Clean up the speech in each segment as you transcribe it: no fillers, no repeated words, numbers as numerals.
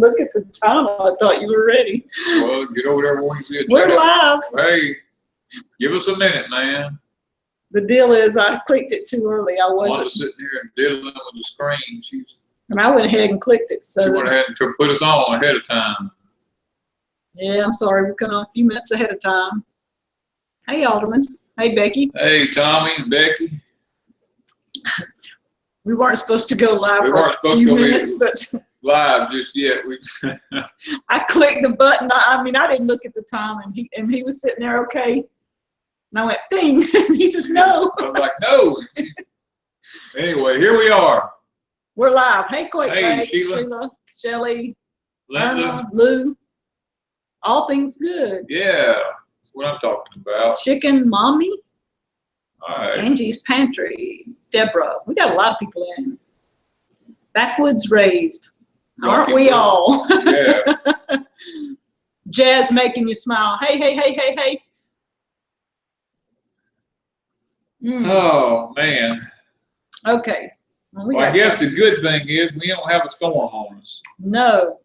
didn't look at the time. I thought you were ready. Well, get over there when you see it. We're live. Hey, give us a minute, man. The deal is I clicked it too early. I wasn't sitting here and diddling with the screen. And I went ahead and clicked it. So she went ahead and put us on ahead of time. Yeah, I'm sorry. We're coming on a few minutes ahead of time. Hey, Alderman. Hey, Becky. Hey, Tommy and Becky. We weren't supposed to go live we for a few minutes, but live just yet. I clicked the button. I mean, I didn't look at the time, and he was sitting there, okay. And I went, ding. And he says, no. I was like, no. Anyway, here we are. We're live. Hey, Quake. Hey, Sheila, Shelly, Linda, Lou. All things good. Yeah, that's what I'm talking about. Chicken Mommy. All right. Angie's Pantry. Deborah. We got a lot of people in. Backwoods Raised. Aren't we all? Yeah. Jazz making you smile. Hey, hey, hey, hey, hey. Oh, man. Okay. Well, I guess the good thing is we don't have a storm on us. No.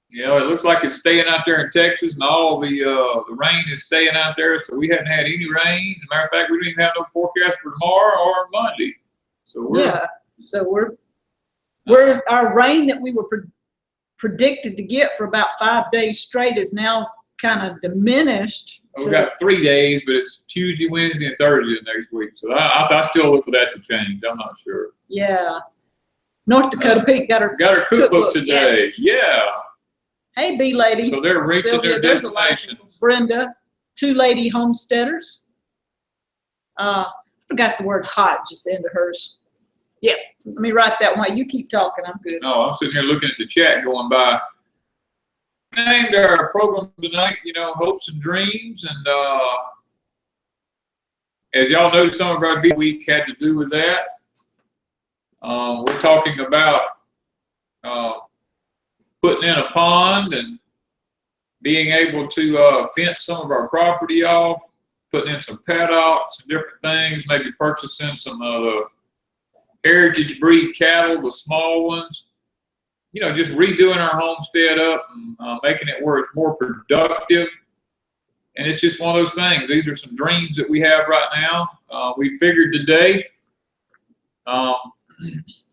You know, it looks like it's staying out there in Texas, and all the rain is staying out there. So we haven't had any rain. As a matter of fact, we didn't even have no forecast for tomorrow or Monday. So we're our rain that we were predicted to get for about 5 days straight is now kind of diminished. We got 3 days, but it's Tuesday, Wednesday, and Thursday next week. So I still look for that to change. I'm not sure. Yeah. North Dakota Pete got her cookbook today. Yes. Yeah. Hey, B lady. So they're reaching Sylvia, their destinations. Brenda, 2 lady homesteaders. I forgot the word Hodge at the end of hers. Yeah, let me write that one. You keep talking. I'm good. No, I'm sitting here looking at the chat going by. Named our program tonight, you know, Hopes and Dreams. And as y'all know, some of our week had to do with that. We're talking about putting in a pond and being able to fence some of our property off, putting in some paddocks and different things, maybe purchasing some of the heritage breed cattle, the small ones. You know, just redoing our homestead up and making it where it's more productive. And it's just one of those things. These are some dreams that we have right now. We figured today,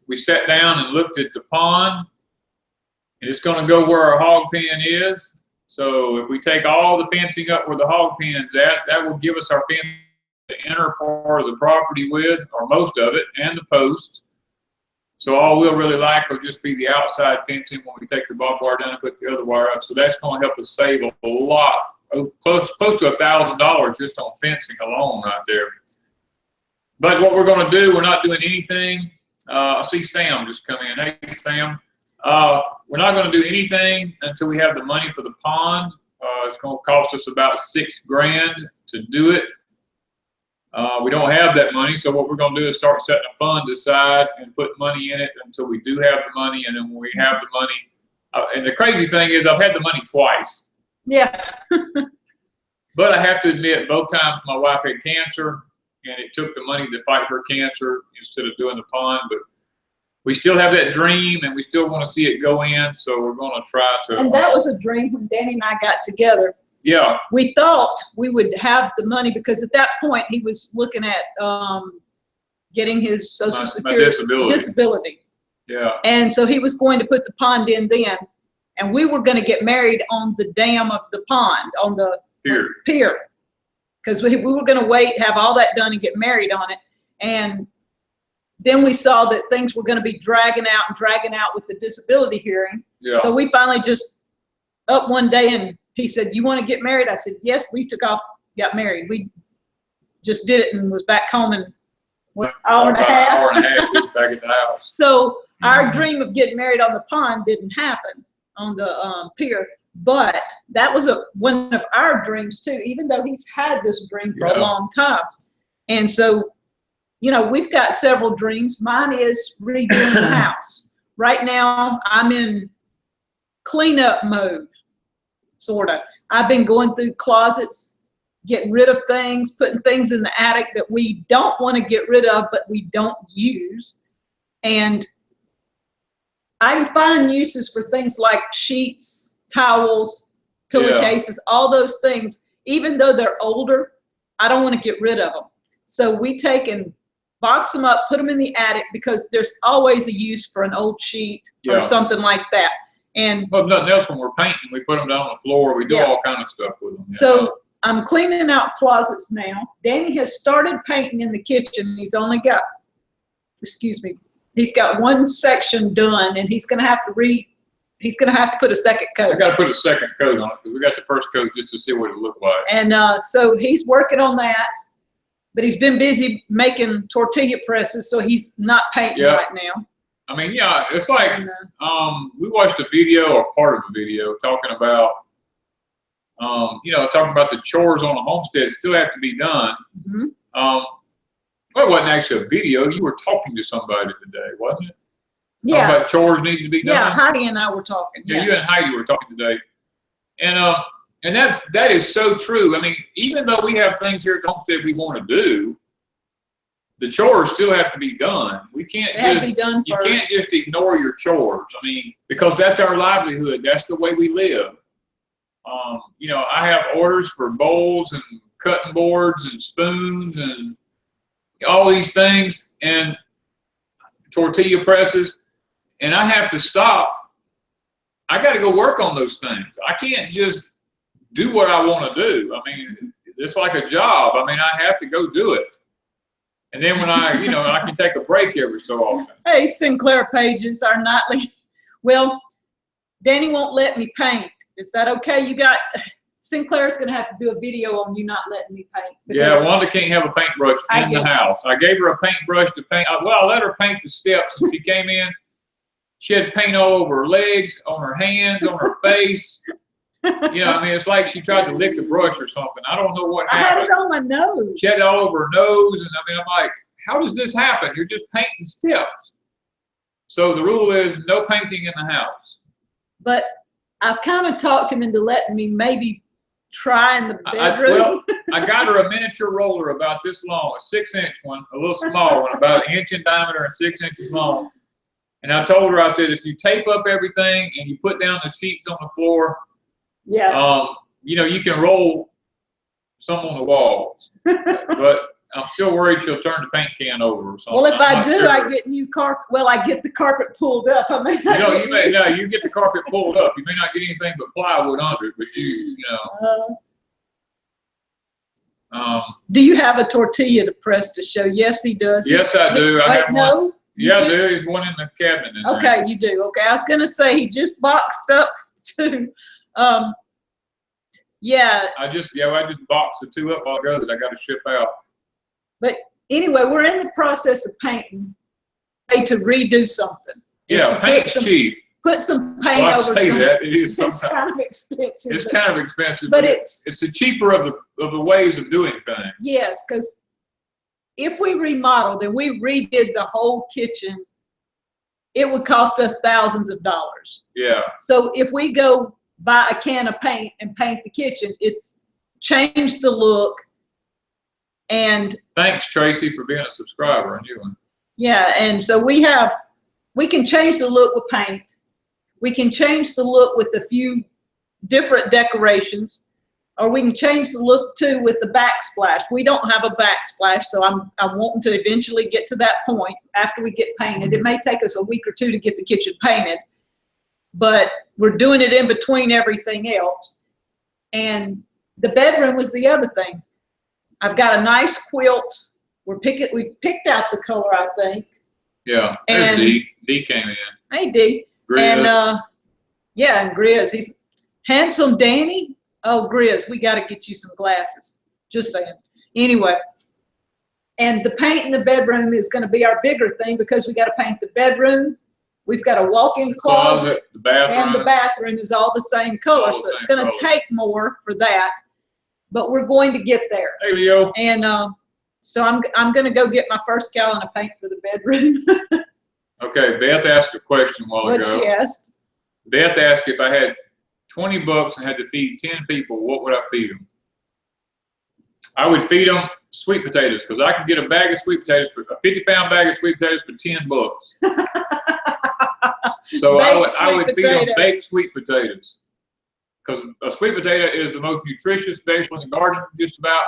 we sat down and looked at the pond. And it's going to go where our hog pen is. So if we take all the fencing up where the hog pen's at, that will give us our fence, the inner part of the property with, or most of it, and the posts. So all we'll really like will just be the outside fencing when we take the barbed wire down and put the other wire up. So that's going to help us save a lot, close to $1,000 just on fencing alone right there. But what we're going to do, we're not doing anything. I see Sam just come in. Hey, Sam. We're not going to do anything until we have the money for the pond. It's going to cost us about $6,000 to do it. We don't have that money, so what we're going to do is start setting a fund aside and put money in it until we do have the money. And then when we have the money, and the crazy thing is I've had the money twice. Yeah. But I have to admit, both times my wife had cancer, and it took the money to fight her cancer instead of doing the pond. But we still have that dream, and we still want to see it go in, so we're going to try to. And that was a dream when Danny and I got together. Yeah. We thought we would have the money because at that point he was looking at getting his Social Security disability. Yeah. And so he was going to put the pond in then, and we were going to get married on the dam of the pond, on the pier. Because we were going to wait, have all that done, and get married on it. And then we saw that things were going to be dragging out with the disability hearing. Yeah. So we finally just up one day and he said, you want to get married? I said, yes. We took off, got married. We just did it and was back home in what, hour and a half back at the house. So our dream of getting married on the pond didn't happen on the pier, but that was one of our dreams too, even though he's had this dream for a long time. And so, you know, we've got several dreams. Mine is redoing the house. Right now, I'm in cleanup mode, sort of. I've been going through closets, getting rid of things, putting things in the attic that we don't want to get rid of, but we don't use. And I can find uses for things like sheets, towels, pillowcases, all those things. Even though they're older, I don't want to get rid of them. So we take and box them up, put them in the attic, because there's always a use for an old sheet or something like that. And well, nothing else, when we're painting, we put them down on the floor. We do all kind of stuff with them. So I'm cleaning out closets now. Danny has started painting in the kitchen. He's only got, he's got one section done, and he's going to have to put a second coat. I got to put a second coat on it because we got the first coat just to see what it looked like. And so he's working on that, but he's been busy making tortilla presses, so he's not painting right now. I mean, yeah, it's like we watched a video, or part of a video, talking about, talking about the chores on a homestead still have to be done. Well, it wasn't actually a video. You were talking to somebody today, wasn't it? Yeah. Talking about chores needing to be done. Yeah, Heidi and I were talking. Yeah, you and Heidi were talking today. And that is so true. I mean, even though we have things here at the homestead we want to do, the chores still have to be done. We can't you can't just ignore your chores. I mean, because that's our livelihood. That's the way we live. I have orders for bowls and cutting boards and spoons and all these things and tortilla presses, and I have to stop. I got to go work on those things. I can't just do what I want to do. I mean, it's like a job. I mean, I have to go do it. And then when I can take a break every so often. Hey, Sinclair Pages, our nightly. Well, Danny won't let me paint. Is that okay? Sinclair's going to have to do a video on you not letting me paint. Yeah, Wanda can't have a paintbrush in the house. I gave her a paintbrush to paint. Well, I let her paint the steps when she came in. She had paint all over her legs, on her hands, on her face. It's like she tried to lick the brush or something. I don't know what happened. I had it on my nose. She had it all over her nose, and I'm like, how does this happen? You're just painting steps. So the rule is no painting in the house. But I've kind of talked him into letting me maybe try in the bedroom. I got her a miniature roller about this long, a 6-inch one, a little small one, about 1 inch in diameter and 6 inches long. And I told her, I said, if you tape up everything and you put down the sheets on the floor, you can roll some on the walls. But I'm still worried she'll turn the paint can over or something. Well, if I do, I get new carpet. Well, I get the carpet pulled up. I mean, you get the carpet pulled up. You may not get anything but plywood under it, but do you have a tortilla to press to show? Yes, he does. Yes, I do. I have no. One. Yeah, I do. There's one in the cabinet. Okay, you do. Okay, I was gonna say he just boxed up two. I just boxed the 2 up while ago that I got to ship out. But anyway, we're in the process of painting to redo something. Yeah, paint's cheap. Put some paint over something. It is it's kind of expensive. It's kind of expensive, but it's the cheaper of the ways of doing things. Yes, because if we remodeled and we redid the whole kitchen, it would cost us thousands of dollars. Yeah. So if we go buy a can of paint and paint the kitchen, it's changed the look. And thanks, Tracy, for being a subscriber on you. Yeah, and so we can change the look with paint. We can change the look with a few different decorations, or we can change the look too with the backsplash. We don't have a backsplash, so I'm wanting to eventually get to that point after we get painted. It may take us a week or 2 to get the kitchen painted, but we're doing it in between everything else. And the bedroom was the other thing. I've got a nice quilt. We picked out the color, I think. Yeah, there's D. D came in. Hey, D. Grizz. And and Grizz. He's handsome Danny. Oh, Grizz, we got to get you some glasses. Just saying. Anyway, and the paint in the bedroom is going to be our bigger thing because we got to paint the bedroom. We've got a walk-in closet, the bathroom, and the bathroom is all the same color, so it's going to take more for that. But we're going to get there. Hey, Leo. And so I'm going to go get my first gallon of paint for the bedroom. Okay, Beth asked a question a while ago. What she asked? Beth asked if I had $20 and had to feed 10 people, what would I feed them? I would feed them sweet potatoes because I could get a bag of sweet potatoes, a 50-pound bag of sweet potatoes for $10. So I would feed them potato. baked sweet potatoes, because a sweet potato is the most nutritious vegetable in the garden, just about,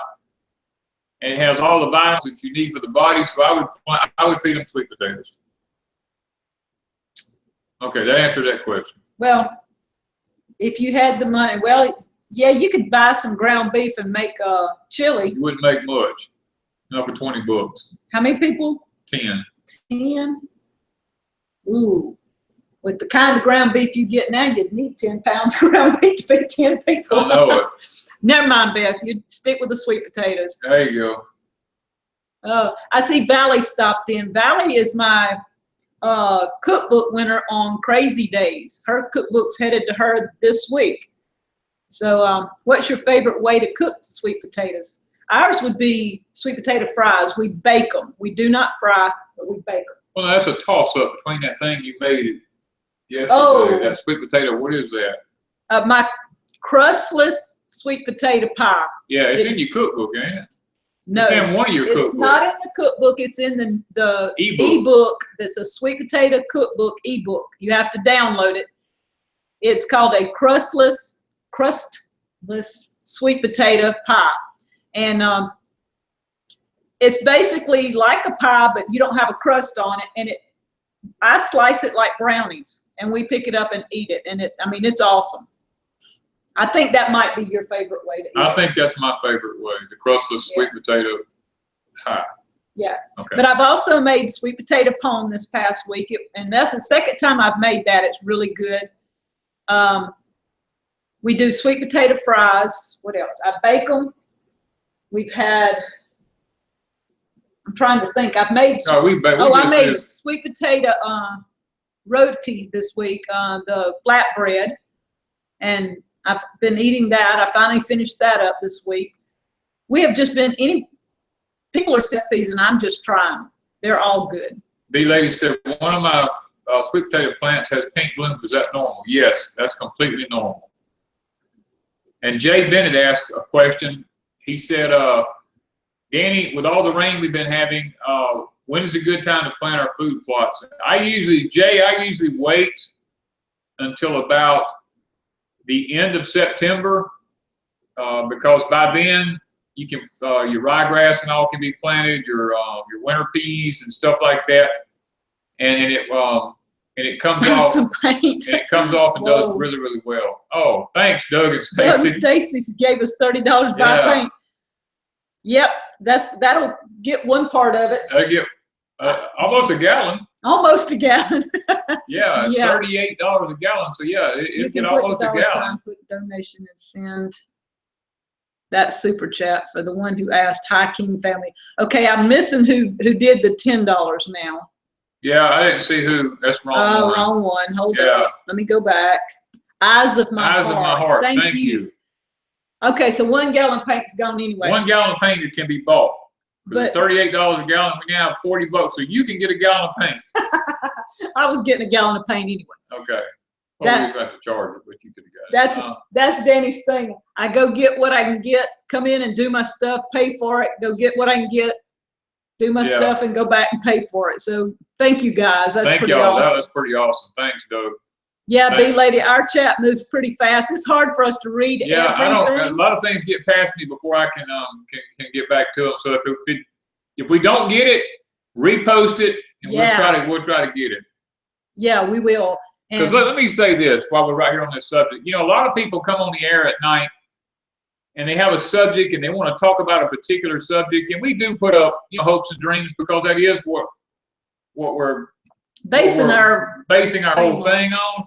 and it has all the vitamins that you need for the body. So I would feed them sweet potatoes. Okay, that answered that question. Well, if you had the money, well, yeah, you could buy some ground beef and make chili. You wouldn't make much. Not for 20 bucks. How many people? 10. 10. Ooh. With the kind of ground beef you get now, you'd need 10 pounds of ground beef to feed 10 people. I know it. Never mind, Beth. You stick with the sweet potatoes. There you go. I see Valley stopped in. Valley is my cookbook winner on Crazy Days. Her cookbook's headed to her this week. So what's your favorite way to cook sweet potatoes? Ours would be sweet potato fries. We bake them. We do not fry, but we bake them. Well, that's a toss-up between that thing you made yesterday. Oh. That sweet potato, what is that? My crustless sweet potato pie. Yeah, it's in your cookbook, ain't it? No, it's in one of your cookbooks. It's not in the cookbook. It's in the ebook. That's a sweet potato cookbook ebook. You have to download it. It's called a crustless sweet potato pie, and it's basically like a pie, but you don't have a crust on it. And I slice it like brownies, and we pick it up and eat it. And it's awesome. I think that might be your favorite way to eat it. I think that's my favorite way, the crustless sweet potato pie. Yeah. Okay. But I've also made sweet potato pone this past week, and that's the second time I've made that. It's really good. We do sweet potato fries. What else? I bake them. We've had, I'm trying to think. I've made, I made sweet potato roti this week, the flatbread, and I've been eating that. I finally finished that up this week. We have just been eating, people are recipes, and I'm just trying. They're all good. B-Lady said, one of my sweet potato plants has pink blooms. Is that normal? Yes, that's completely normal. And Jay Bennett asked a question. He said, Danny, with all the rain we've been having, when is a good time to plant our food plots? I usually wait until about the end of September, because by then you can your ryegrass and all can be planted, your winter peas and stuff like that, and it comes off. Some paint. And it comes off and does really, really well. Oh, thanks, Doug and Stacy. Doug and Stacy gave us $30 buy paint. Yep, that'll get one part of it. That'll get almost a gallon. Almost a gallon. Yeah, it's $38 a gallon. So yeah, it get almost a gallon. Put donation and send that super chat for the one who asked. Hi, King family. Okay, I'm missing who did the $10 now. Yeah, I didn't see who. That's wrong. Oh, wrong one. Hold on. Let me go back. Eyes of my heart. Eyes of my heart. Thank you. Okay, so 1 gallon of paint's gone anyway. 1 gallon of paint that can be bought. But $38 a gallon. We now have 40 bucks, so you can get a gallon of paint. I was getting a gallon of paint anyway. Okay. Well, we just have to charge it, but you could have got it. That's Danny's thing. I go get what I can get, come in and do my stuff, pay for it, go get what I can get, do my stuff, and go back and pay for it. So thank you guys. That's pretty awesome. That's pretty awesome. Thanks, Doug. Yeah, B-Lady, our chat moves pretty fast. It's hard for us to read everything. A lot of things get past me before I can get back to them. So if we don't get it, repost it, and we'll try to get it. Yeah, we will. Because let me say this while we're right here on this subject. You know, a lot of people come on the air at night and they have a subject and they want to talk about a particular subject, and we do put up hopes and dreams, because that is what we're basing our whole thing on.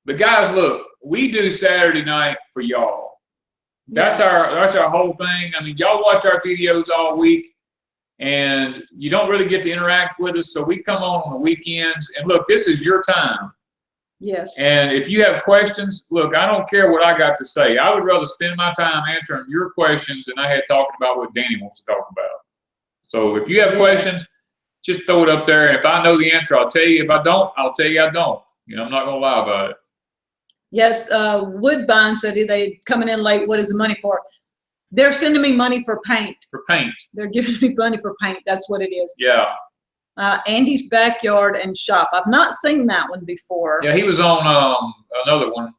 But guys, look, we do Saturday night for y'all. That's our whole thing. I mean, y'all watch our videos all week, and you don't really get to interact with us. So we come on the weekends, and look, this is your time. Yes. And if you have questions, look, I don't care what I got to say. I would rather spend my time answering your questions than I had talking about what Danny wants to talk about. So if you have questions, just throw it up there. If I know the answer, I'll tell you. If I don't, I'll tell you I don't. I'm not going to lie about it. Yes, Woodbine said they coming in late. What is the money for? They're sending me money for paint. For paint. They're giving me money for paint. That's what it is. Yeah. Andy's Backyard and Shop. I've not seen that one before. Yeah, he was on another one.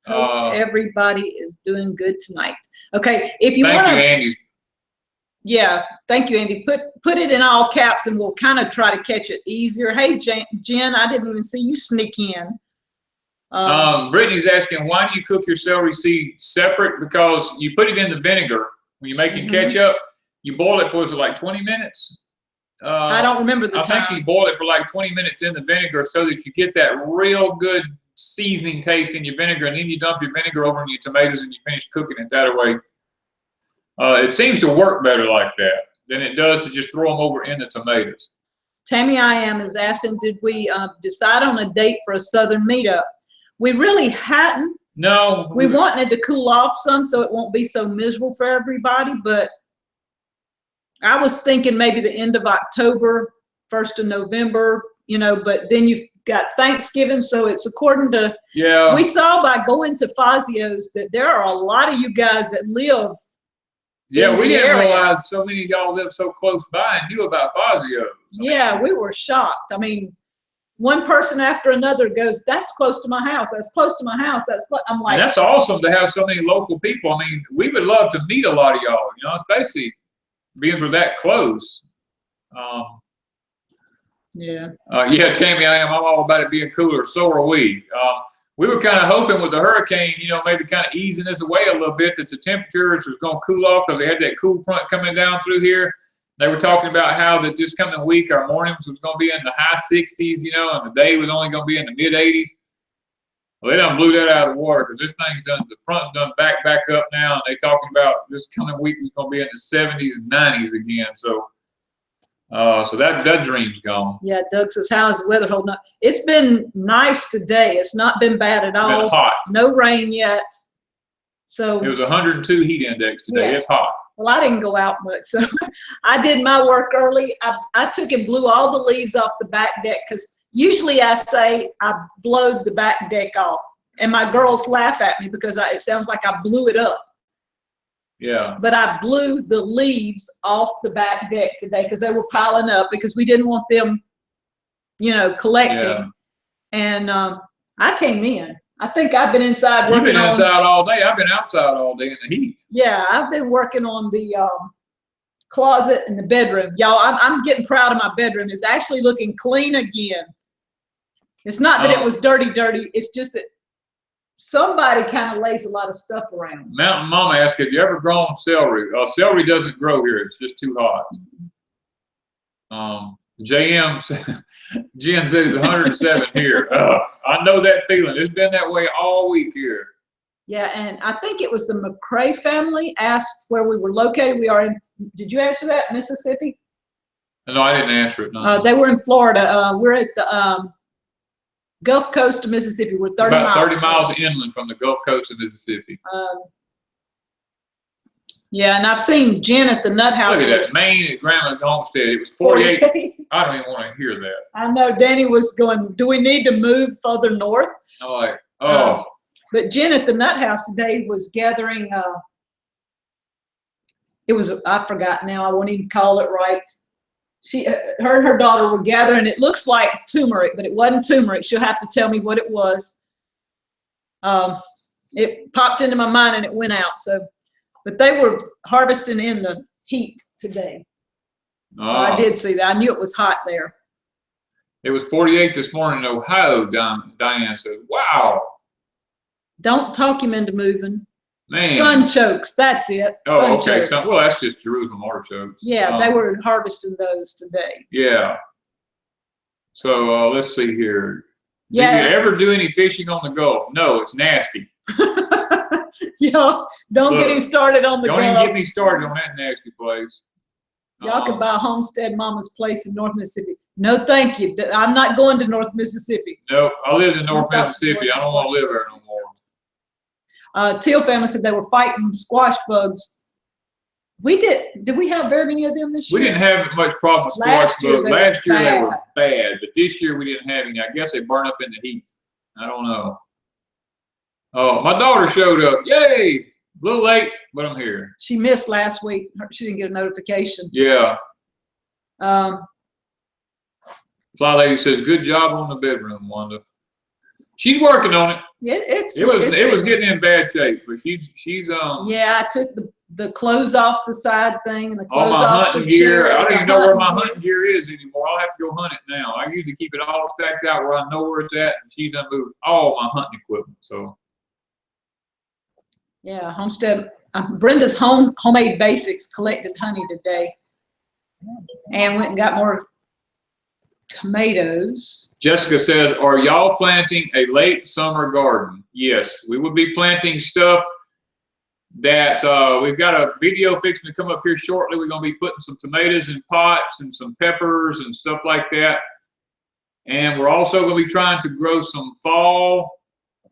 Hope everybody is doing good tonight. Okay, if you want Thank to. you, Andy's. Yeah, thank you, Andy. Put it in all caps, and we'll kind of try to catch it easier. Hey, Jen, I didn't even see you sneak in. Brittany's asking, why do you cook your celery seed separate? Because you put it in the vinegar when you're making ketchup. You boil it for, was it like 20 minutes? I don't remember the time. I think you boil it for like 20 minutes in the vinegar so that you get that real good seasoning taste in your vinegar, and then you dump your vinegar over in your tomatoes and you finish cooking it that way. It seems to work better like that than it does to just throw them over in the tomatoes. Tammy I am is asking, did we decide on a date for a southern meetup? We really hadn't. No. We wanted to cool off some so it won't be so miserable for everybody, but I was thinking maybe the end of October, 1st of November, you know, but then you've got Thanksgiving, so it's according to, we saw by going to Fazio's that there are a lot of you guys that live Yeah, we didn't realize so many of y'all live so close by and knew about Fazio's. Yeah, we were shocked. I mean, one person after another goes, that's close to my house, that's close to my house, that's close. I'm like, and that's awesome to have so many local people. I mean, we would love to meet a lot of y'all, you know, especially because we're that close. Yeah, Tammy, I'm all about it being cooler. So are we. We were kind of hoping with the hurricane, you know, maybe kind of easing this away a little bit, that the temperatures was going to cool off because they had that cool front coming down through here. They were talking about how that this coming week our mornings was going to be in the high 60s, you know, and the day was only going to be in the mid 80s. Well, they done blew that out of the water because this thing's done, the front's done back up now, and they talking about this coming week we're going to be in the 70s and 90s again. So that dream's gone. Yeah, Doug says, how is the weather holding up? It's been nice today. It's not been bad at all. It's been hot. No rain yet. So it was 102 heat index today. Yeah. It's hot. Well, I didn't go out much, so I did my work early. I took and blew all the leaves off the back deck because usually I say I blowed the back deck off, and my girls laugh at me because it sounds like I blew it up. Yeah. But I blew the leaves off the back deck today because they were piling up because we didn't want them, you know, collecting. Yeah. And I came in. I think I've been inside working on. You've been inside all day. I've been outside all day in the heat. Yeah, I've been working on the closet and the bedroom. Y'all, I'm getting proud of my bedroom. It's actually looking clean again. It's not that it was dirty. It's just that somebody kind of lays a lot of stuff around. Mountain Mama asked, have you ever grown celery? Celery doesn't grow here. It's just too hot. Jen says it's 107 here. I know that feeling. It's been that way all week here. Yeah, and I think it was the McCrae family asked where we were located. We are in, did you answer that, Mississippi? No, I didn't answer it. No. They were in Florida. We're at the Gulf Coast of Mississippi. We're 30 about miles. 30 miles inland from the Gulf Coast of Mississippi. Yeah, and I've seen Jen at the nut house. Look at that, Maine at Grandma's homestead. It was 48. I don't even want to hear that. I know Danny was going, do we need to move further north? I'm like, oh. But Jen at the nut house today was gathering, it was, I forgot now, I won't even call it right. Her and her daughter were gathering, it looks like turmeric, but it wasn't turmeric. She'll have to tell me what it was. It popped into my mind and it went out. So, but they were harvesting in the heat today. So I did see that. I knew it was hot there. It was 48 this morning in Ohio, Diane said. Wow. Don't talk him into moving. Man. Sunchokes, that's it. Oh, okay. Well, that's just Jerusalem artichokes. Yeah, they were harvesting those today. Yeah. So let's see here. Yeah. Did you ever do any fishing on the Gulf? No, it's nasty. Y'all, don't get him started on the Gulf. Don't even get me started on that nasty place. Y'all can buy Homestead Mama's place in North Mississippi. No, thank you. I'm not going to North Mississippi. Nope, I lived in North Mississippi. I don't want to live there no more. Teal family said they were fighting squash bugs. Did we have very many of them this year? We didn't have much problem with squash bugs. Last year they were bad, but this year we didn't have any. I guess they burn up in the heat. I don't know. Oh, my daughter showed up. Yay! A little late, but I'm here. She missed last week. She didn't get a notification. Yeah. Fly Lady says, good job on the bedroom, Wanda. She's working on it. Yeah, It was getting in bad shape, but she's Yeah, I took the clothes off the side thing and the all clothes my off hunting the gear. chair. I don't even know where my hunting gear is anymore. I'll have to go hunt it now. I usually keep it all stacked out where I know where it's at, and she's done moved all my hunting equipment. So yeah, homestead. Brenda's homemade basics collected honey today, and went and got more tomatoes. Jessica says, are y'all planting a late summer garden? Yes, we will be planting stuff that we've got a video fixing to come up here shortly. We're going to be putting some tomatoes in pots and some peppers and stuff like that. And we're also going to be trying to grow some fall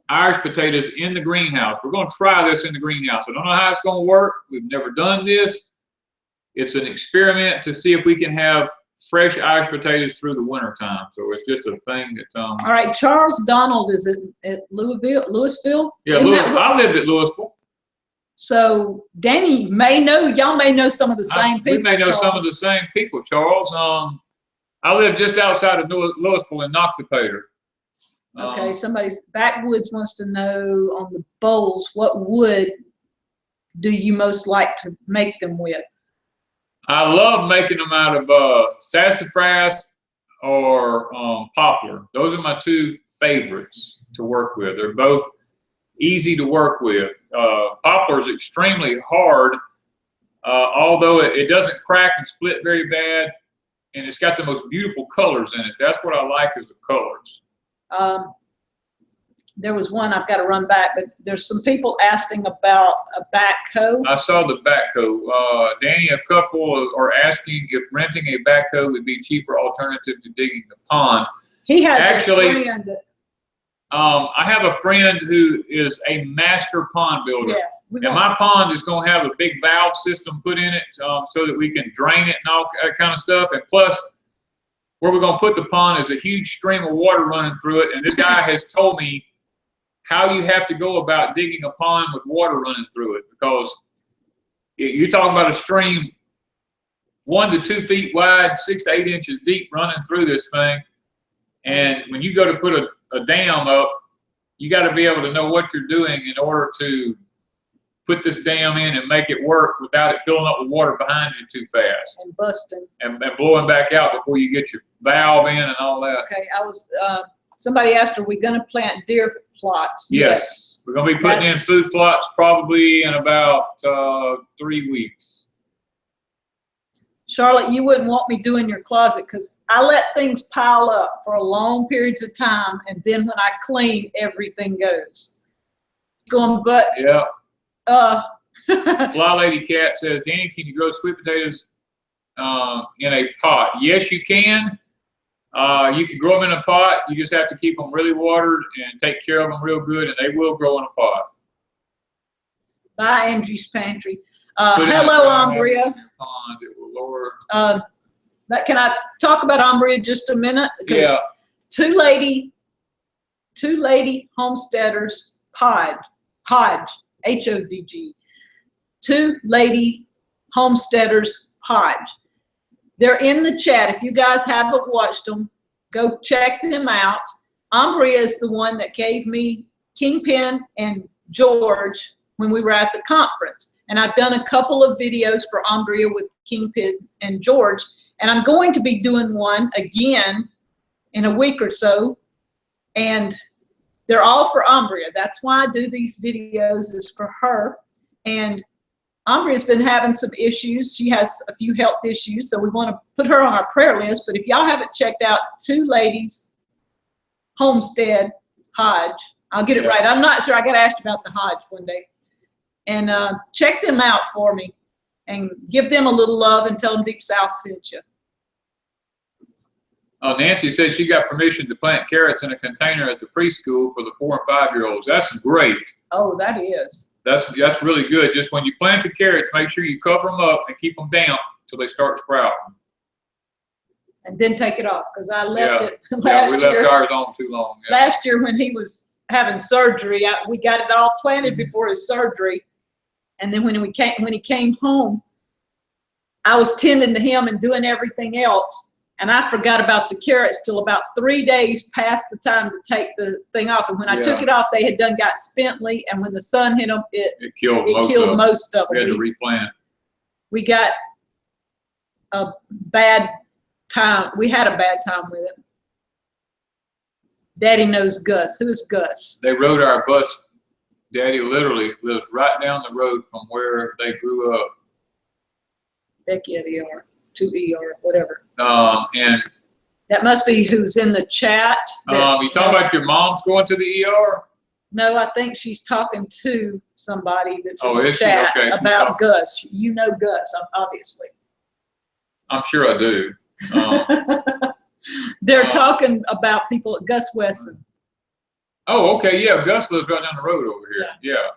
Irish potatoes in the greenhouse. We're going to try this in the greenhouse. I don't know how it's going to work. We've never done this. It's an experiment to see if we can have fresh Irish potatoes through the winter time. So it's just a thing that. All right, Charles Donald is at Louisville. Yeah, I lived at Louisville. So Danny y'all may know some of the same people. We may know some of the same people, Charles. I live just outside of Louisville in Noxapater. Okay, somebody's Backwoods wants to know on the bowls, what wood do you most like to make them with? I love making them out of sassafras or poplar. Those are my two favorites to work with. They're both easy to work with. Poplar is extremely hard, although it doesn't crack and split very bad, and it's got the most beautiful colors in it. That's what I like, is the colors. There was one, I've got to run back, but there's some people asking about a backhoe. I saw the backhoe. Danny, a couple are asking if renting a backhoe would be a cheaper alternative to digging the pond. He has actually a friend that, I have a friend who is a master pond builder. Yeah, and my pond is going to have a big valve system put in it so that we can drain it and all that kind of stuff. And plus, where we're going to put the pond is a huge stream of water running through it. And this guy has told me how you have to go about digging a pond with water running through it, because you're talking about a stream 1 to 2 feet wide, 6 to 8 inches deep running through this thing. And when you go to put a dam up, you got to be able to know what you're doing in order to put this dam in and make it work without it filling up with water behind you too fast. And busting. And blowing back out before you get your valve in and all that. Okay, somebody asked, are we going to plant deer plots? Yes. We're going to be putting in food plots probably in about 3 weeks. Charlotte, you wouldn't want me doing your closet because I let things pile up for long periods of time, and then when I clean, everything goes. But yeah. Fly Lady Cat says, Danny, can you grow sweet potatoes in a pot? Yes, you can. You can grow them in a pot. You just have to keep them really watered and take care of them real good, and they will grow in a pot. Bye, Angie's Pantry. Hello, Umbria. It will lower. Can I talk about Umbria just a minute? Because yeah. Two lady homesteaders, Hodge, Hodg. Two lady homesteaders, Hodge. They're in the chat. If you guys haven't watched them, go check them out. Umbria is the one that gave me Kingpin and George when we were at the conference. And I've done a couple of videos for Umbria with Kingpin and George. And I'm going to be doing one again in a week or so. And they're all for Umbria. That's why I do these videos, is for her. And Umbria's been having some issues. She has a few health issues, so we want to put her on our prayer list. But if y'all haven't checked out Two Ladies Homestead, Hodge, I'll get it right. I'm not sure. I got asked about the Hodge one day. And check them out for me and give them a little love and tell them Deep South sent you. Nancy says she got permission to plant carrots in a container at the preschool for the 4- and 5-year-olds. That's great. Oh, that is. That's really good. Just when you plant the carrots, make sure you cover them up and keep them damp until they start sprouting. And then take it off, because I left it last year. We left ours on too long. Yeah. Last year when he was having surgery, we got it all planted before his surgery. And then when he came home, I was tending to him and doing everything else. And I forgot about the carrots till about 3 days past the time to take the thing off. And when I took it off, they had done got spently. And when the sun hit them, it killed most of them. We had to replant. We got a bad time. We had a bad time with it. Daddy knows Gus. Who is Gus? They rode our bus. Daddy literally lives right down the road from where they grew up. Becky at ER, 2ER, whatever. And that must be who's in the chat. You talking about your mom's going to the ER? No, I think she's talking to somebody that's in the is chat she? Okay, about Gus. You know Gus, obviously. I'm sure I do. They're talking about people at Gus Wesson. Oh, okay, yeah. Gus lives right down the road over here. Yeah.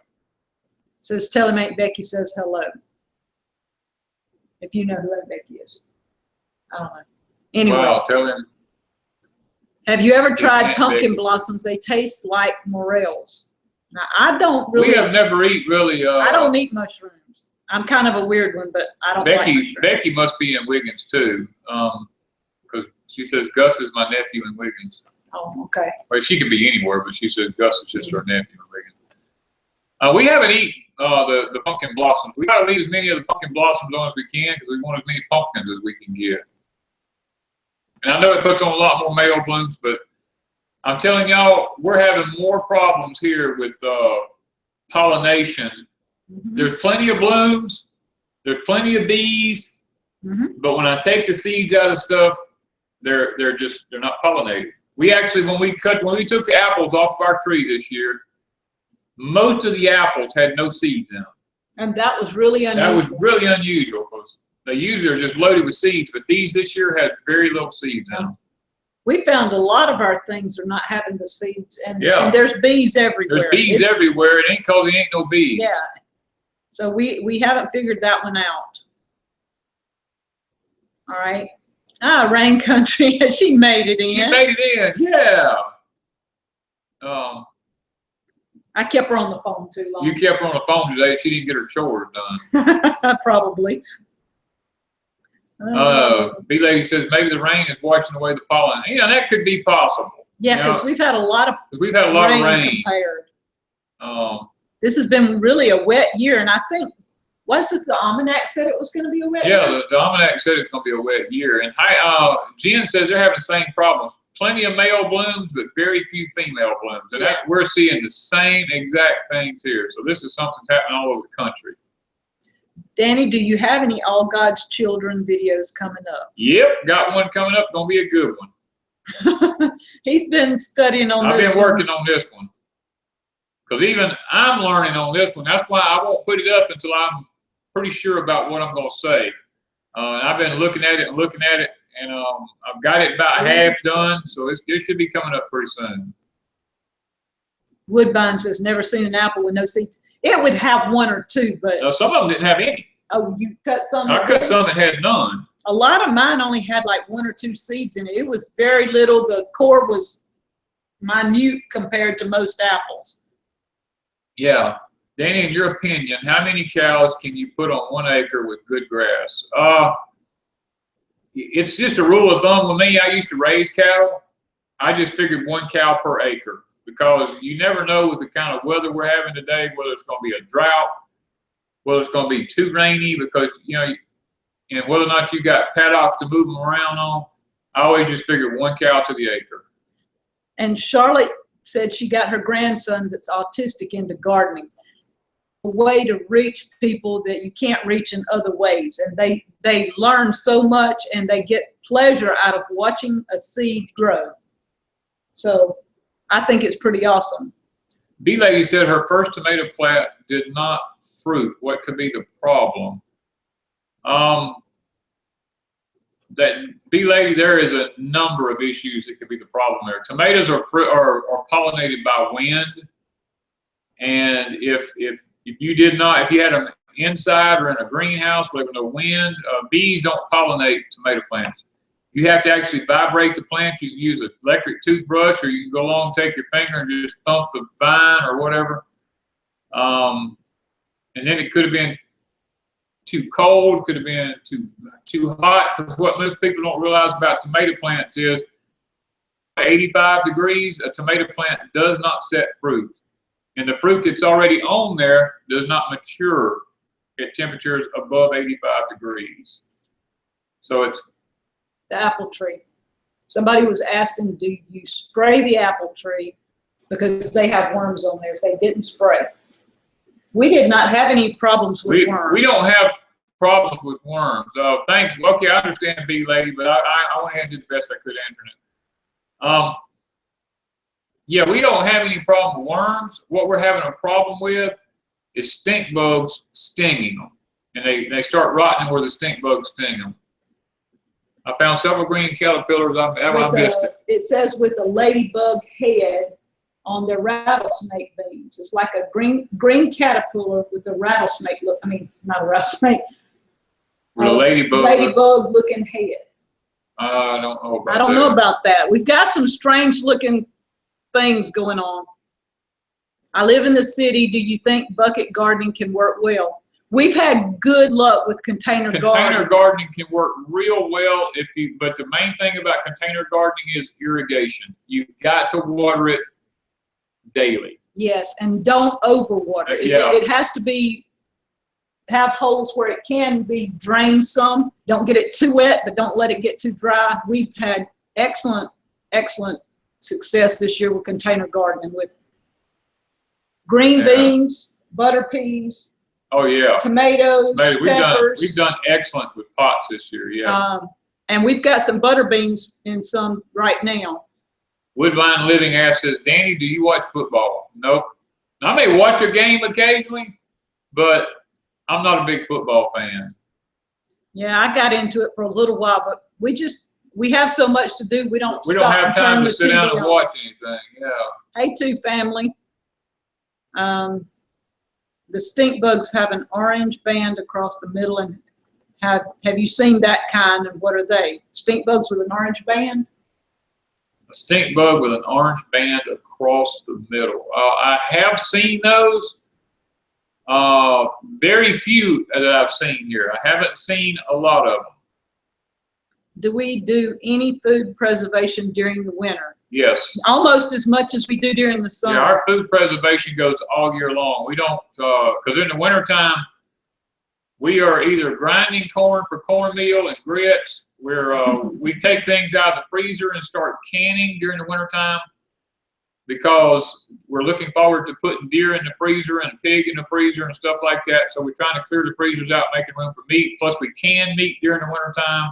Says, tell him Aunt Becky says hello. If you know who Aunt Becky is. I don't know. Anyway. Wow, tell him. Have you ever tried pumpkin blossoms? They taste like morels. Now, I don't really. We have never eaten really. I don't eat mushrooms. I'm kind of a weird one, but I don't like mushrooms. Becky must be in Wiggins too. Because she says Gus is my nephew in Wiggins. Oh, okay. Well, she could be anywhere, but she says Gus is just her nephew in Wiggins. We haven't eaten the pumpkin blossoms. We try to leave as many of the pumpkin blossoms on as we can because we want as many pumpkins as we can get. And I know it puts on a lot more male blooms, but I'm telling y'all, we're having more problems here with pollination. Mm-hmm. There's plenty of blooms. There's plenty of bees. Mm-hmm. But when I take the seeds out of stuff, they're not pollinated. We actually, when we took the apples off of our tree this year, most of the apples had no seeds in them. And that was really unusual. That was really unusual because they usually are just loaded with seeds, but these this year had very little seeds in them. We found a lot of our things are not having the seeds, and there's bees everywhere. There's bees everywhere. It ain't because there ain't no bees. Yeah. So we haven't figured that one out. All right. Rain Country. She made it in. She made it in, yeah. I kept her on the phone too long. You kept her on the phone today. She didn't get her chores done. Probably. B-Lady says maybe the rain is washing away the pollen. You know, that could be possible. Yeah, because we've had a lot of rain. Compared. This has been really a wet year, and I think, was it the almanac said it was going to be a wet year? Yeah, the almanac said it's going to be a wet year. And Jen says they're having the same problems. Plenty of male blooms, but very few female blooms. And we're seeing the same exact things here. So this is something happening all over the country. Danny, do you have any All God's Children videos coming up? Yep, got one coming up. Going to be a good one. He's been studying on this. I've been working on this one. Because even I'm learning on this one. That's why I won't put it up until I'm pretty sure about what I'm going to say. I've been looking at it, and I've got it about half done, so it should be coming up pretty soon. Woodbine says, never seen an apple with no seeds. It would have one or two, but... No, some of them didn't have any. Oh, you cut some? I cut some that had none. A lot of mine only had like 1 or 2 seeds in it. It was very little. The core was minute compared to most apples. Yeah. Danny, in your opinion, how many cows can you put on 1 acre with good grass? It's just a rule of thumb with me. I used to raise cattle. I just figured 1 cow per acre because you never know with the kind of weather we're having today, whether it's going to be a drought, whether it's going to be too rainy because, you know, and whether or not you got paddocks to move them around on. I always just figured 1 cow to the acre. And Charlotte said she got her grandson that's autistic into gardening. A way to reach people that you can't reach in other ways, and they learn so much and they get pleasure out of watching a seed grow. So I think it's pretty awesome. B-Lady said her first tomato plant did not fruit. What could be the problem? That B-Lady, there is a number of issues that could be the problem there. Tomatoes are pollinated by wind, and if you had them inside or in a greenhouse where there was no wind, bees don't pollinate tomato plants. You have to actually vibrate the plant. You can use an electric toothbrush, or you can go along, take your finger, and just thump the vine or whatever. And then it could have been too cold, could have been too hot. Because what most people don't realize about tomato plants is 85 degrees, a tomato plant does not set fruit. And the fruit that's already on there does not mature at temperatures above 85 degrees. So it's the apple tree. Somebody was asking, do you spray the apple tree because they have worms on theirs? They didn't spray. We did not have any problems with worms. We don't have problems with worms. Thanks. Okay, I understand, bee lady, but I went ahead and did the best I could answering it. Yeah, we don't have any problem with worms. What we're having a problem with is stink bugs stinging them. And they start rotting where the stink bugs sting them. I found several green caterpillars. I missed it. It says with a ladybug head on the rattlesnake beans. It's like a green caterpillar with a rattlesnake look. I mean, not a rattlesnake. With a ladybug looking head. I don't know about that. I don't know about that. We've got some strange looking things going on. I live in the city. Do you think bucket gardening can work well? We've had good luck with container gardening. Container gardening can work real well but the main thing about container gardening is irrigation. You've got to water it daily. Yes, and don't overwater it. Yeah. It has to have holes where it can be drained some. Don't get it too wet, but don't let it get too dry. We've had excellent success this year with container gardening with green beans, butter peas. Oh yeah, tomatoes, peppers. We've done excellent with pots this year. Yeah, and we've got some butter beans in some right now. Woodbine Living asks says, Danny, do you watch football? Nope. I may watch a game occasionally, but I'm not a big football fan. Yeah, I got into it for a little while, but we have so much to do. We don't have time to sit down and watch anything. Yeah. Hey, too, family. The stink bugs have an orange band across the middle, and have you seen that kind, and what are they? Stink bugs with an orange band? A stink bug with an orange band across the middle. I have seen those. Very few that I've seen here. I haven't seen a lot of them. Do we do any food preservation during the winter? Yes. Almost as much as we do during the summer. Yeah, our food preservation goes all year long. We don't, because in the wintertime, we are either grinding corn for cornmeal and grits. We take things out of the freezer and start canning during the wintertime because we're looking forward to putting deer in the freezer and pig in the freezer and stuff like that. So we're trying to clear the freezers out, making room for meat. Plus we can meat during the wintertime.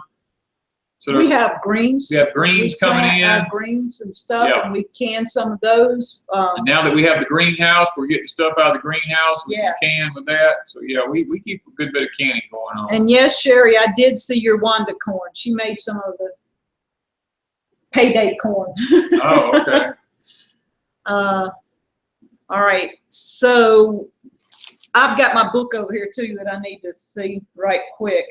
So we have greens. We have greens coming in. Greens and stuff, and we can some of those. And now that we have the greenhouse, we're getting stuff out of the greenhouse. We can with that. So yeah, we keep a good bit of canning going on. And yes, Sherry, I did see your Wanda corn. She made some of the payday corn. Oh, okay. All right. So I've got my book over here too that I need to see right quick.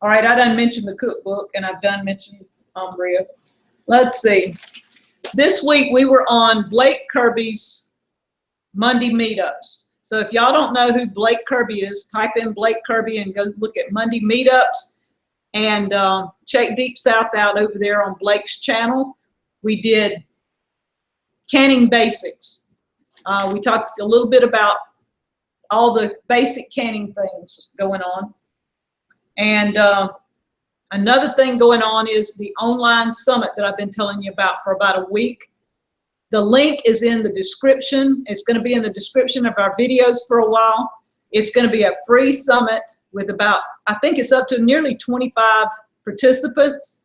All right, I done mentioned the cookbook, and I've done mentioned Umbria. Let's see. This week we were on Blake Kirby's Monday meetups. So if y'all don't know who Blake Kirby is, type in Blake Kirby and go look at Monday meetups, and check Deep South out over there on Blake's channel. We did canning basics. We talked a little bit about all the basic canning things going on. And another thing going on is the online summit that I've been telling you about for about a week. The link is in the description. It's going to be in the description of our videos for a while. It's going to be a free summit with about, I think it's up to nearly 25 participants.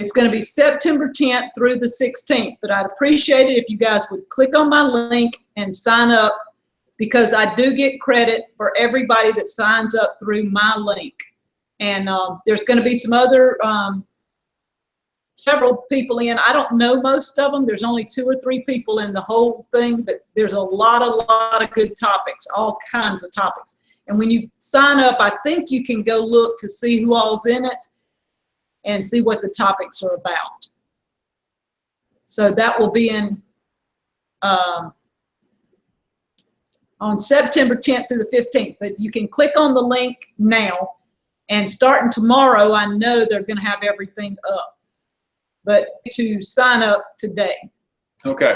It's going to be September 10th through the 16th, but I'd appreciate it if you guys would click on my link and sign up, because I do get credit for everybody that signs up through my link. And there's going to be some other, several people in. I don't know most of them. There's only 2 or 3 people in the whole thing, but there's a lot of good topics, all kinds of topics. And when you sign up, I think you can go look to see who all's in it and see what the topics are about. So that will be in on September 10th through the 15th. But you can click on the link now, and starting tomorrow, I know they're going to have everything up. But to sign up today. Okay.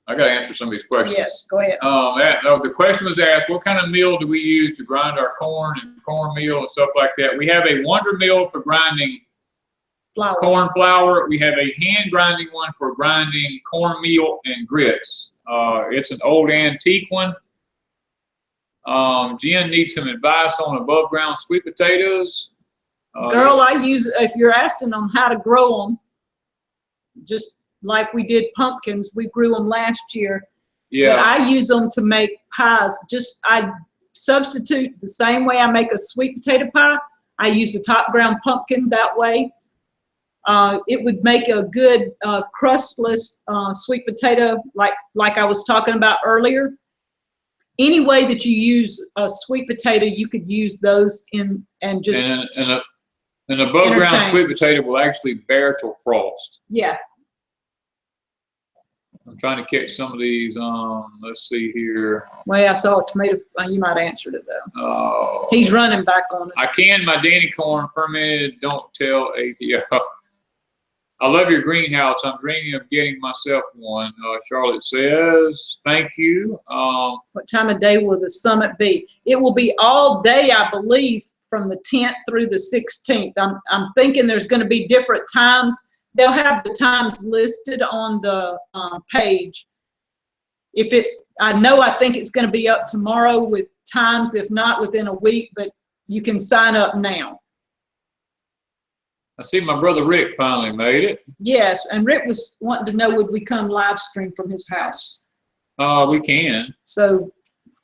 I got to answer some of these questions. Yes, go ahead. The question was asked, what kind of mill do we use to grind our corn and cornmeal and stuff like that? We have a Wonder mill for grinding corn flour. We have a hand grinding one for grinding cornmeal and grits. It's an old antique one. Jen needs some advice on above ground sweet potatoes. Girl, I use, if you're asking on how to grow them, just like we did pumpkins, we grew them last year. Yeah. But I use them to make pies. I substitute the same way I make a sweet potato pie. I use the top ground pumpkin that way. It would make a good crustless sweet potato, like I was talking about earlier. Any way that you use a sweet potato, you could use those in and just. An above ground sweet potato will actually bear till frost. Yeah. I'm trying to catch some of these. Let's see here. Well, I saw a tomato. You might have answered it though. He's running back on us. I canned my Danny corn fermented. Don't tell ATF. I love your greenhouse. I'm dreaming of getting myself one. Charlotte says, thank you. What time of day will the summit be? It will be all day, I believe, from the 10th through the 16th. I'm thinking there's going to be different times. They'll have the times listed on the page. I think it's going to be up tomorrow with times, if not within a week, but you can sign up now. I see my brother Rick finally made it. Yes, and Rick was wanting to know, would we come live stream from his house? We can. So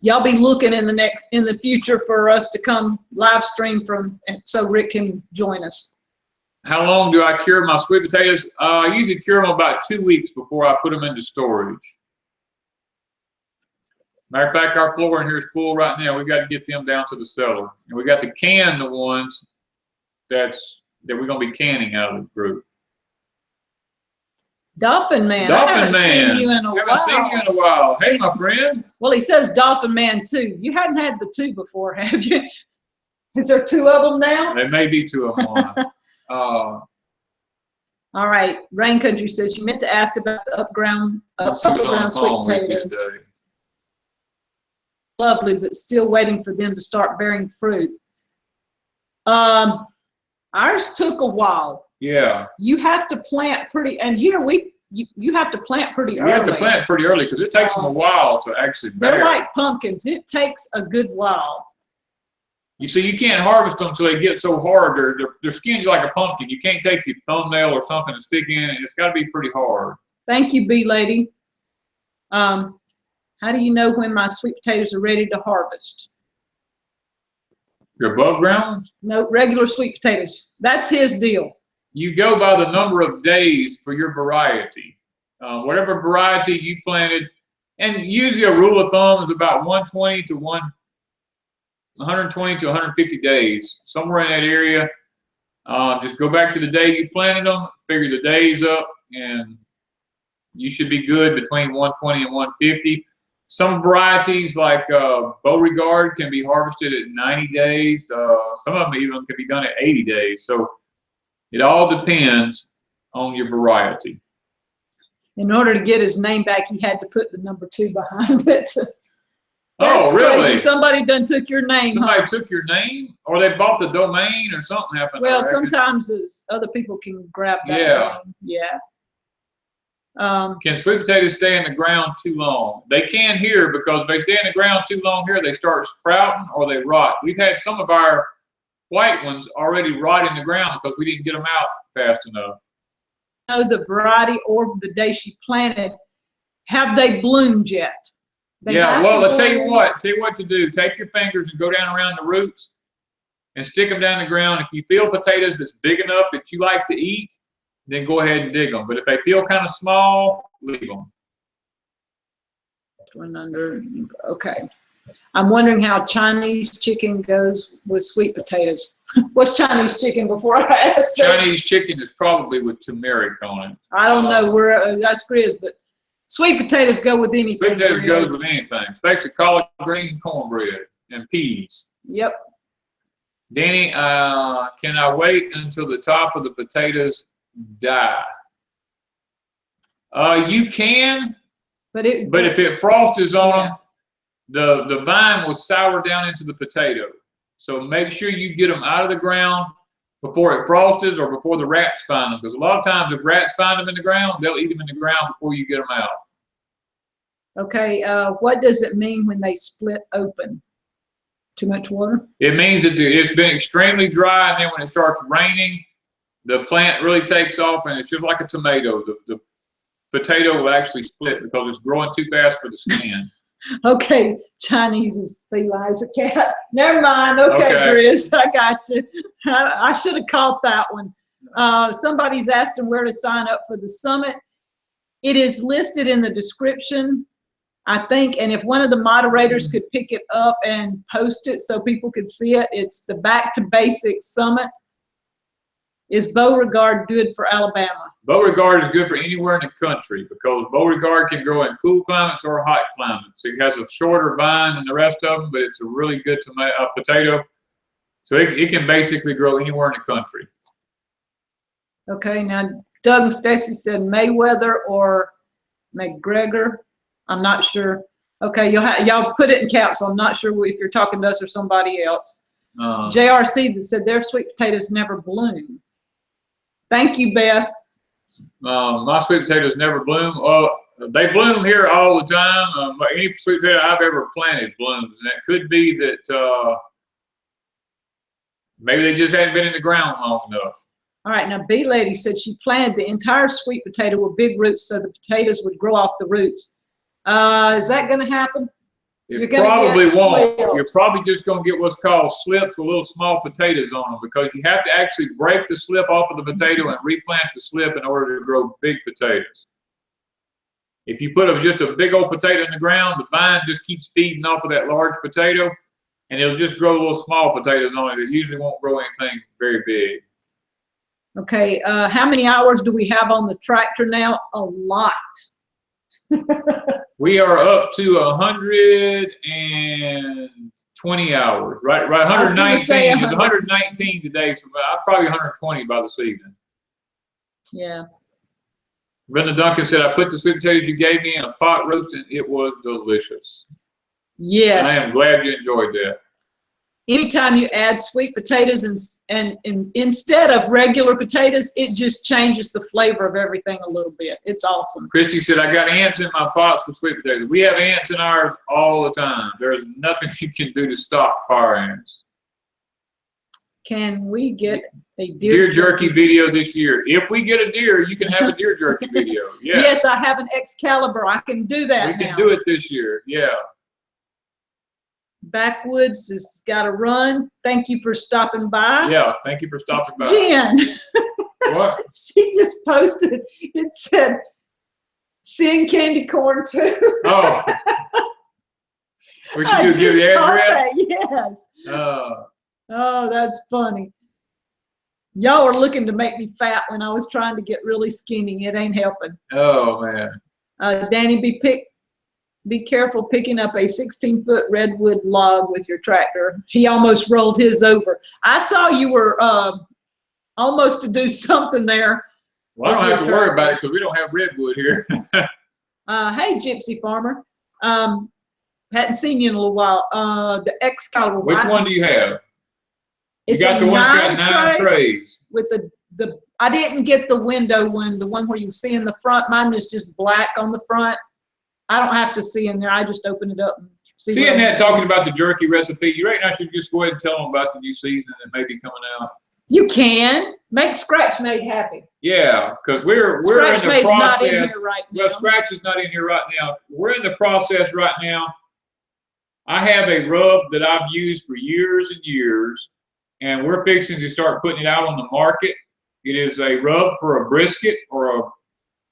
y'all be looking in the future for us to come live stream from, so Rick can join us. How long do I cure my sweet potatoes? I usually cure them about 2 weeks before I put them into storage. Matter of fact, our floor in here is full right now. We've got to get them down to the cellar. And we got to can the ones that we're going to be canning out of the group. Dolphin Man. Dolphin Man. Seen you in a haven't while. seen you in a while. Hey, my friend. Well, he says Dolphin Man 2. You hadn't had the 2 before, have you? Is there 2 of them now? There may be 2 of them on. All right. Rain Country said she meant to ask about the upground sweet potatoes. Lovely, but still waiting for them to start bearing fruit. Ours took a while. Yeah. You have to plant pretty, and here you have to plant pretty early. You have to plant pretty early because it takes them a while to actually bear. They're like pumpkins. It takes a good while. You see, you can't harvest them until they get so hard. Their skin's like a pumpkin. You can't take your thumbnail or something and stick in it. It's got to be pretty hard. Thank you, Bee Lady. How do you know when my sweet potatoes are ready to harvest? Your above ground? No, regular sweet potatoes. That's his deal. You go by the number of days for your variety. Whatever variety you planted, and usually a rule of thumb is about 120 to 150 days, somewhere in that area. Just go back to the day you planted them, figure the days up, and you should be good between 120 and 150. Some varieties like Beauregard can be harvested at 90 days. Some of them even can be done at 80 days. So it all depends on your variety. In order to get his name back, he had to put the number 2 behind it. Oh, really? Crazy. Somebody done took your name. Somebody took your name, or they bought the domain, or something happened. Well, sometimes other people can grab that name. Yeah. Can sweet potatoes stay in the ground too long? They can here, because if they stay in the ground too long here, they start sprouting or they rot. We've had some of our white ones already rot in the ground because we didn't get them out fast enough. Know the variety or the day she planted, have they bloomed yet? Yeah, well, I'll tell you what to do. Take your fingers and go down around the roots and stick them down the ground. If you feel potatoes that's big enough that you like to eat, then go ahead and dig them. But if they feel kind of small, leave them. Okay. I'm wondering how Chinese chicken goes with sweet potatoes. What's Chinese chicken before I ask that? Chinese chicken is probably with turmeric on it. I don't know where that's Chris, but Sweet potatoes go with anything. Sweet potatoes goes with anything, especially collard greens and cornbread and peas. Yep. Danny, can I wait until the top of the potatoes die? You can, but if it frost is on them, the vine will sour down into the potato. So make sure you get them out of the ground before it frosts or before the rats find them. Because a lot of times if rats find them in the ground, they'll eat them in the ground before you get them out. Okay, what does it mean when they split open? Too much water? It means that it's been extremely dry, and then when it starts raining, the plant really takes off, and it's just like a tomato. The potato will actually split because it's growing too fast for the skin. Okay, Chinese is feline as a cat. Never mind. Okay, Chris, I got you. I should have caught that one. Somebody's asked him where to sign up for the summit. It is listed in the description, I think, and if one of the moderators could pick it up and post it so people could see it, it's the Back to Basics Summit. Is Beauregard good for Alabama? Beauregard is good for anywhere in the country because Beauregard can grow in cool climates or hot climates. It has a shorter vine than the rest of them, but it's a really good potato. So it can basically grow anywhere in the country. Okay, now Doug and Stacy said Mayweather or McGregor. I'm not sure. Okay, y'all put it in caps. So I'm not sure if you're talking to us or somebody else. JRC that said their sweet potatoes never bloom. Thank you, Beth. My sweet potatoes never bloom. They bloom here all the time. Any sweet potato I've ever planted blooms, and it could be that maybe they just hadn't been in the ground long enough. All right, now B Lady said she planted the entire sweet potato with big roots so the potatoes would grow off the roots. Is that going to happen? It probably won't. You're probably just going to get what's called slips with little small potatoes on them because you have to actually break the slip off of the potato and replant the slip in order to grow big potatoes. If you put just a big old potato in the ground, the vine just keeps feeding off of that large potato and it'll just grow little small potatoes on it. It usually won't grow anything very big. Okay, how many hours do we have on the tractor now? A lot. We are up to 120 hours, right? 119. It's 119 today, so probably 120 by this evening. Yeah. Brenda Duncan said, I put the sweet potatoes you gave me in a pot roast, and it was delicious. Yes. I am glad you enjoyed that. Anytime you add sweet potatoes and instead of regular potatoes, it just changes the flavor of everything a little bit. It's awesome. Christy said, I got ants in my pots with sweet potatoes. We have ants in ours all the time. There's nothing you can do to stop fire ants. Can we get a deer jerky video this year? If we get a deer, you can have a deer jerky video. Yes. Yes, I have an Excalibur. I can do that. We can do it this year. Yeah. Backwoods has got to run. Thank you for stopping by. Yeah, thank you for stopping by. Jen. What? She just posted, it said, send candy corn too. Oh. What you do, give the address? Yes. Oh, that's funny. Y'all are looking to make me fat when I was trying to get really skinny. It ain't helping. Oh, man. Danny, be careful picking up a 16-foot redwood log with your tractor. He almost rolled his over. I saw you were almost to do something there. Well, I don't have to worry about it because we don't have redwood here. Hey, Gypsy Farmer. Hadn't seen you in a little while. The Excalibur. Which one do you have? You got the one that's got 9 trays. With the I didn't get the window one, the one where you see in the front. Mine is just black on the front. I don't have to see in there. I just open it up and see. Seeing that, talking about the jerky recipe, you reckon I should just go ahead and tell them about the new season that may be coming out? You can. Make Scratch Made happy. Yeah, because we're in the process. Scratch Made's not in here right now. Well, Scratch is not in here right now. We're in the process right now. I have a rub that I've used for years and years, and we're fixing to start putting it out on the market. It is a rub for a brisket or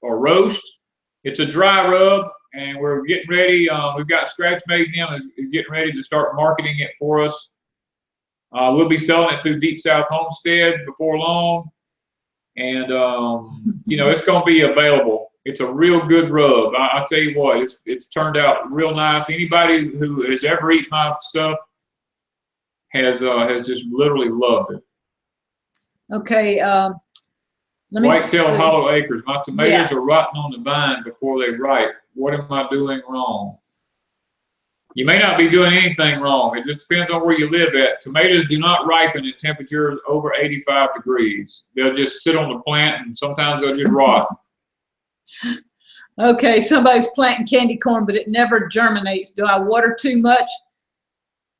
a roast. It's a dry rub. And we're getting ready. We've got Scratch Made now is getting ready to start marketing it for us. We'll be selling it through Deep South Homestead before long. And, you know, it's going to be available It's a real good rub. I'll tell you what, it's turned out real nice. Anybody who has ever eaten my stuff has just literally loved it. Okay, let me Whitetail see. Hollow Acres. My tomatoes are rotting on the vine before they ripe. What am I doing wrong? You may not be doing anything wrong. It just depends on where you live at. Tomatoes do not ripen in temperatures over 85 degrees. They'll just sit on the plant, and sometimes they'll just rot. Okay, somebody's planting candy corn, but it never germinates. Do I water too much?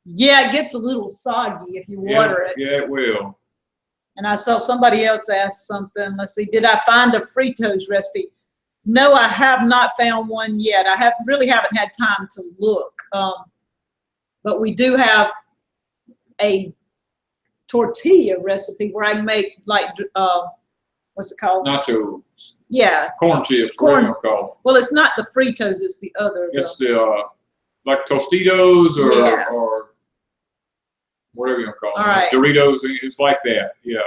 Yeah, it gets a little soggy if you water it. Yeah, it will. And I saw somebody else ask something. Let's see, did I find a Fritos recipe? No, I have not found one yet. I really haven't had time to look. But we do have a tortilla recipe where I can make like, what's it called? Nachos. Yeah. Corn chips, Corn. whatever they're called. Well, it's not the Fritos, it's the other. It's the, like Tostitos or whatever you call them. All right. Doritos, it's like that, yeah.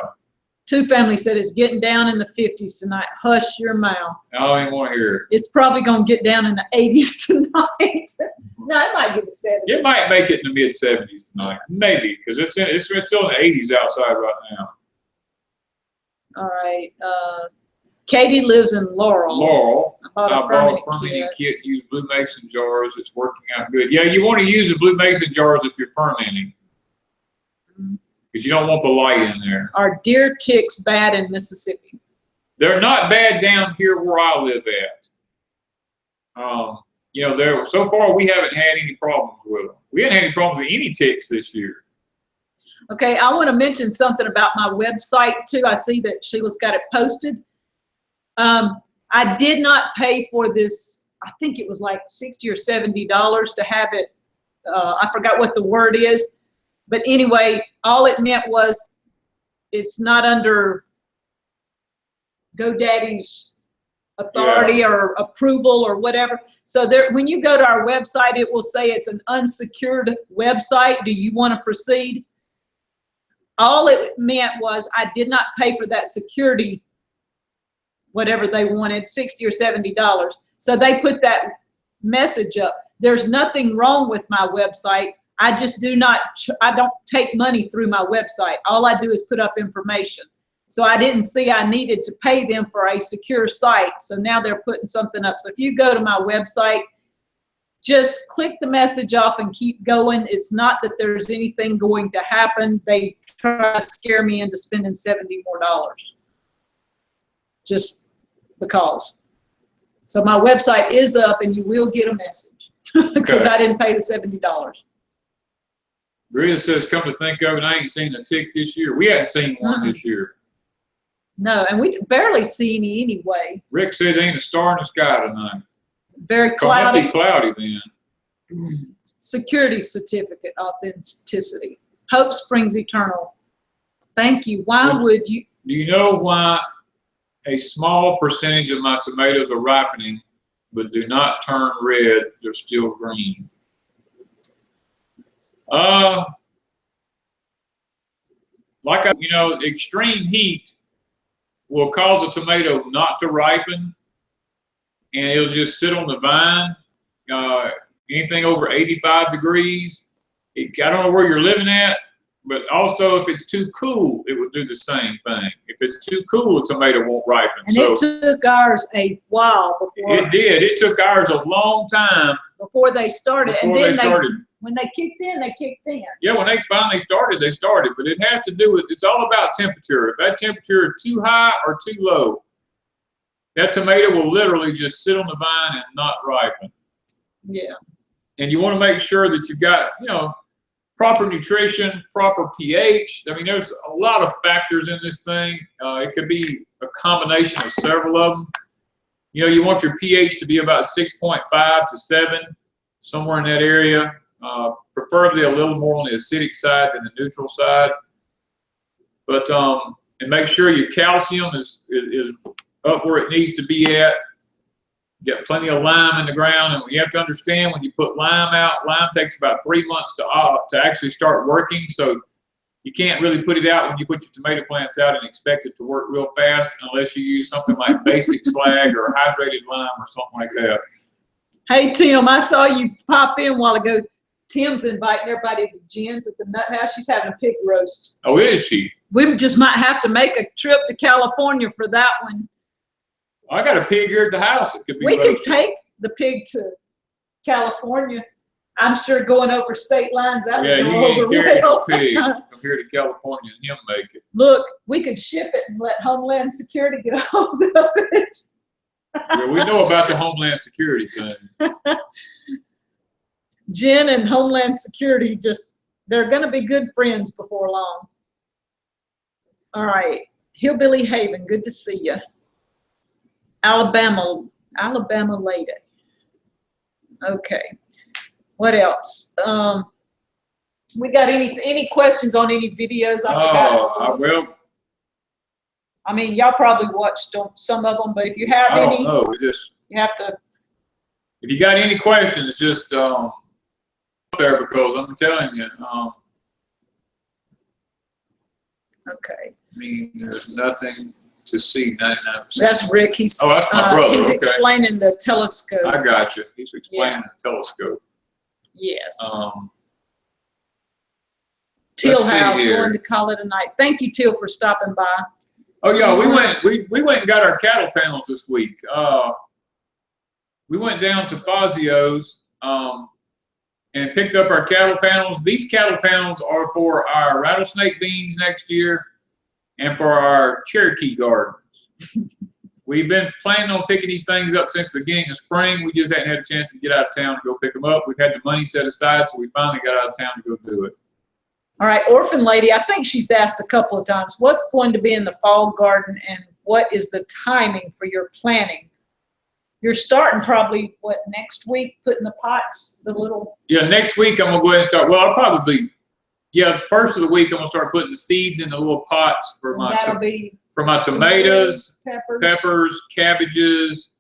Two Family said it's getting down in the 50s tonight. Hush your mouth. I don't even want to hear it. It's probably going to get down in the 80s tonight. No, it might get to 70s. It might make it in the mid-70s tonight, maybe, because it's still in the 80s outside right now. All right. Katie lives in Laurel. Laurel. I bought a fermenting fermenting kit. Use Blue Mason jars. It's working out good. Yeah, you want to use the Blue Mason jars if you're fermenting, because you don't want the light in there. Are deer ticks bad in Mississippi? They're not bad down here where I live at. You know, so far we haven't had any problems with them. We haven't had any problems with any ticks this year. Okay, I want to mention something about my website too. I see that Sheila's got it posted. I did not pay for this. I think it was like $60 or $70 to have it. I forgot what the word is. But anyway, all it meant was it's not under GoDaddy's authority or approval or whatever. So there, when you go to our website, it will say it's an unsecured website. Do you want to proceed? All it meant was I did not pay for that security, whatever they wanted, $60 or $70. So they put that message up. There's nothing wrong with my website. I just I don't take money through my website. All I do is put up information. So I didn't see I needed to pay them for a secure site. So now they're putting something up. So if you go to my website, just click the message off and keep going. It's not that there's anything going to happen. They try to scare me into spending $70 more. Just because. So my website is up and you will get a message because I didn't pay the $70. Rita says, come to think of it, I ain't seen a tick this year. We hadn't seen one this year. No, and we barely see any anyway. Rick said there ain't a star in the sky tonight. Very cloudy. It'll be cloudy then. Security certificate, authenticity. Hope springs eternal. Thank you. Why would you? Do you know why a small percentage of my tomatoes are ripening but do not turn red? They're still green. Extreme heat will cause a tomato not to ripen, and it'll just sit on the vine. Anything over 85 degrees, I don't know where you're living at, but also if it's too cool, it would do the same thing. If it's too cool, a tomato won't ripen. And it took ours a while before. It did. It took ours a long time before they started. When they kicked in, they kicked in. Yeah, when they finally started, they started. But it has to do with, it's all about temperature. If that temperature is too high or too low, that tomato will literally just sit on the vine and not ripen. Yeah. And you want to make sure that you've got, proper nutrition, proper pH. I mean, there's a lot of factors in this thing. It could be a combination of several of them. You want your pH to be about 6.5 to 7, somewhere in that area. Preferably a little more on the acidic side than the neutral side. But and make sure your calcium is up where it needs to be at. Get plenty of lime in the ground, and you have to understand when you put lime out, lime takes about 3 months to actually start working. So You can't really put it out when you put your tomato plants out and expect it to work real fast unless you use something like basic slag or hydrated lime or something like that. Hey, Tim, I saw you pop in a while ago. Tim's inviting everybody to Jen's at the Nut House. She's having a pig roast. Oh, is she? We just might have to make a trip to California for that one. I got a pig here at the house. It could be We roasted. could take the pig to California. I'm sure going over state lines, that Yeah, would you go ain't over carrying no well. pig from here to California and him make it. Look, we could ship it and let Homeland Security get a hold of it. Yeah, we know about the Homeland Security thing. Jen and Homeland Security they're going to be good friends before long. All right. Hillbilly Haven, good to see you. Alabama lady. Okay. What else? We got any questions on any videos? Well, I mean, y'all probably watched some of them, but if you have I any, don't know. you have to. If you got any questions, just up there, because I'm telling you, Okay. I mean, there's nothing to see 99%. That's Rick. He's that's my brother. He's Okay. explaining the telescope. I got you. He's explaining the telescope. Yes. Let's Teal see House here. going to call it a night. Thank you, Teal, for stopping by. Oh yeah, we went and got our cattle panels this week. We went down to Fazio's and picked up our cattle panels. These cattle panels are for our rattlesnake beans next year and for our Cherokee gardens. We've been planning on picking these things up since the beginning of spring. We just hadn't had a chance to get out of town to go pick them up. We've had the money set aside, so we finally got out of town to go do it. All right, Orphan Lady, I think she's asked a couple of times, what's going to be in the fall garden and what is the timing for your planting? You're starting probably, what, next week, putting the pots, the little... Yeah, next week I'm going to go ahead and start. Well, I'll probably, first of the week I'm going to start putting the seeds in the little pots for my tomatoes, peppers, cabbages,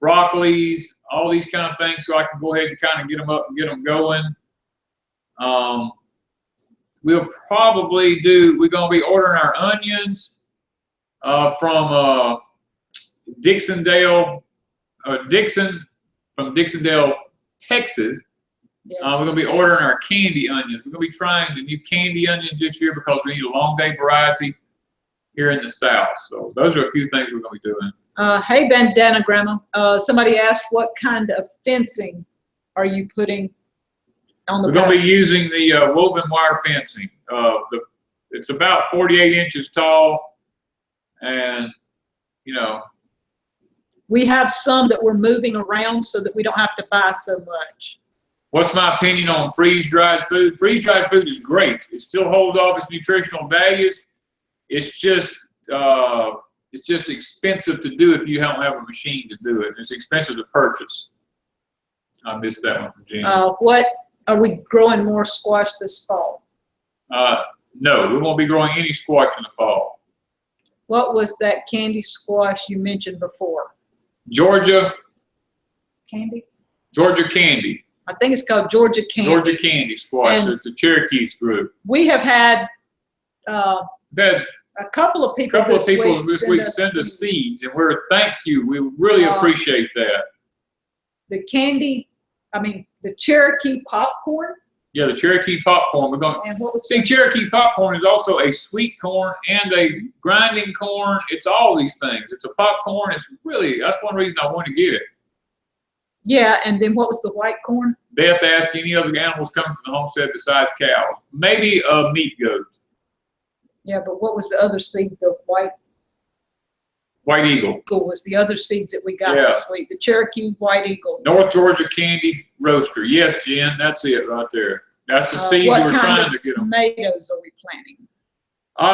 broccolis, all these kind of things, so I can go ahead and kind of get them up and get them going. We'll probably we're going to be ordering our onions from Dixondale, Texas. Yeah. We're going to be ordering our candy onions. We're going to be trying the new candy onions this year because we need a long day variety here in the South. So those are a few things we're going to be doing. Hey, Bandana Grandma. Somebody asked what kind of fencing are you putting on the We're going to be using the woven wire fencing. It's about 48 inches tall, and we have some that we're moving around so that we don't have to buy so much. What's my opinion on freeze-dried food? Freeze-dried food is great. It still holds off its nutritional values. It's just expensive to do if you don't have a machine to do it. It's expensive to purchase. I missed that one from Gene. What are we growing more squash this fall? No, we won't be growing any squash in the fall. What was that candy squash you mentioned before? Georgia candy. I think it's called Georgia candy. Georgia candy squash. It's the Cherokees group. We have had a couple of people this week send us seeds, and thank you. We really appreciate that. The candy, the Cherokee popcorn. Yeah, the Cherokee popcorn. We're going to Cherokee popcorn is also a sweet corn and a grinding corn. It's all these things. It's a popcorn. That's one reason I wanted to get it. Yeah, and then what was the white corn? They have to ask any other animals coming to the homestead besides cows. Maybe a meat goat. Yeah, but what was the other seed? The white eagle was the other seeds that we got this week. The Cherokee white eagle. North Georgia candy roaster. Yes, Jen, that's it right there. That's the seeds we're trying to get them. What kind of tomatoes are we planting?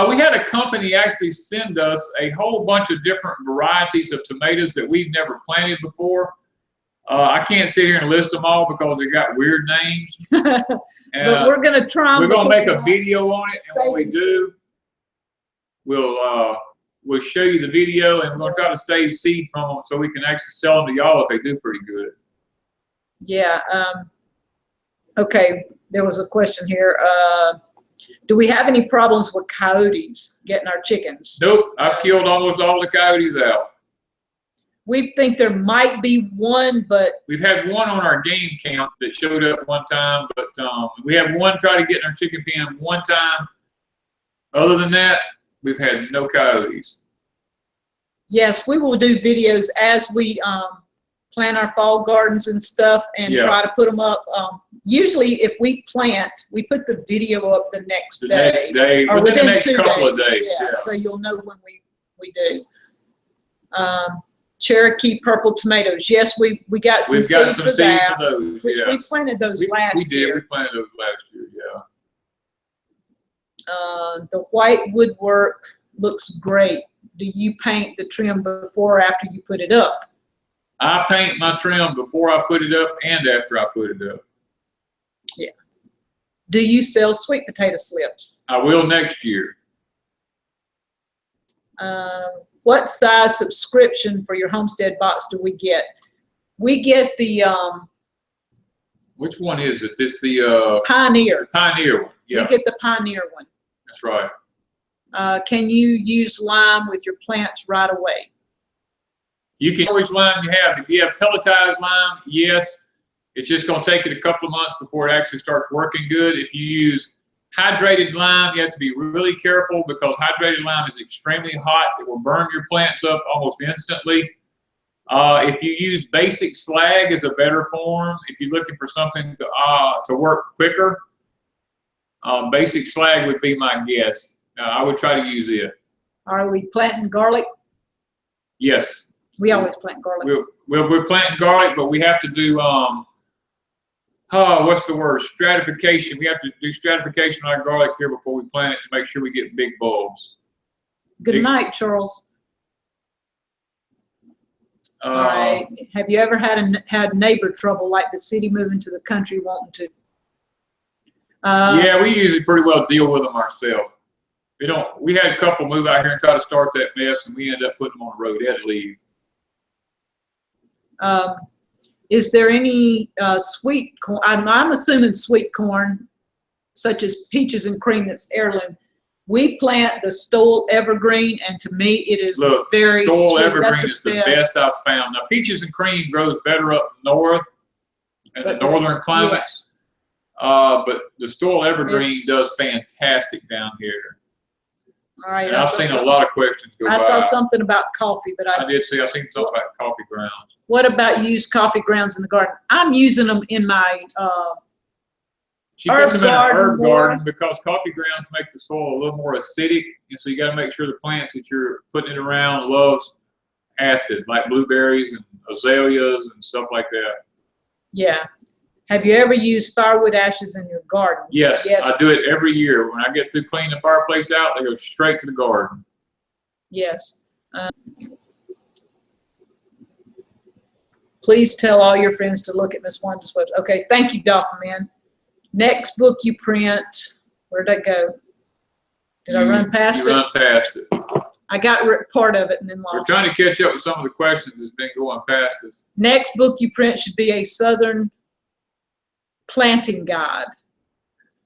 We had a company actually send us a whole bunch of different varieties of tomatoes that we've never planted before. I can't sit here and list them all because they got weird names. But we're going to try them. We're going to make a video on it, and when we do, we'll show you the video, and we're going to try to save seed from them so we can actually sell them to y'all if they do pretty good. Yeah. Okay. There was a question here. Do we have any problems with coyotes getting our chickens? Nope, I've killed almost all the coyotes out. We think there might be one, but We've had one on our game camp that showed up one time, but we had one try to get in our chicken pen one time. Other than that, we've had no coyotes. yes, we will do videos as we plant our fall gardens and stuff and try to put them up. Usually if we plant, we put the video up the next day. Or within the next couple of days. Yeah, so you'll know when we do. Cherokee purple tomatoes. Yes, we got some seeds for that. For those, which we planted those last year. We did. We planted those last year. Yeah. The white woodwork looks great. Do you paint the trim before or after you put it up? I paint my trim before I put it up and after I put it up. Yeah. Do you sell sweet potato slips? I will next year. What size subscription for your homestead box do we get? We get the which one is it? This the Pioneer. Pioneer one. Yeah. We get the Pioneer one. That's right. Can you use lime with your plants right away? You can always lime you have. If you have pelletized lime, yes. It's just going to take it a couple of months before it actually starts working good. If you use hydrated lime, you have to be really careful because hydrated lime is extremely hot. It will burn your plants up almost instantly. If you use basic slag is a better form. If you're looking for something to work quicker, basic slag would be my guess. I would try to use it. Are we planting garlic? Yes. We always plant garlic. We're planting garlic, but we have to do, what's the word? Stratification. We have to do stratification on our garlic here before we plant it to make sure we get big bulbs. Good night, Charles. All right. Have you ever had neighbor trouble like the city moving to the country wanting to? Yeah, we usually pretty well deal with them ourselves. We had a couple move out here and try to start that mess, and we ended up putting them on the road. They had to leave. Is there any sweet corn? I'm assuming sweet corn, such as peaches and cream, that's heirloom. We plant the Stowell Evergreen, and to me, it is very sweet. Stowell Evergreen is the best I've found. Now, peaches and cream grows better up north in the northern climates, but the Stowell Evergreen does fantastic down here. All right. And I've seen a lot of questions go by. I saw something about coffee, but I did see. I seen something about coffee grounds. What about used coffee grounds in the garden? I'm using them in my she puts them in an herb garden because coffee grounds make the soil a little more acidic, and so you got to make sure the plants that you're putting it around loves acid, like blueberries and azaleas and stuff like that. Yeah. Have you ever used firewood ashes in your garden? Yes, I do it every year. When I get through cleaning the fireplace out, they go straight to the garden. Yes. Please tell all your friends to look at Miss Wanda's website. Okay, thank you, Dolphin. Next book you print, where'd that go? Did I run past it? You run past it. I got part of it and then lost it. We're trying to catch up with some of the questions that's been going past us. Next book you print should be a Southern planting guide.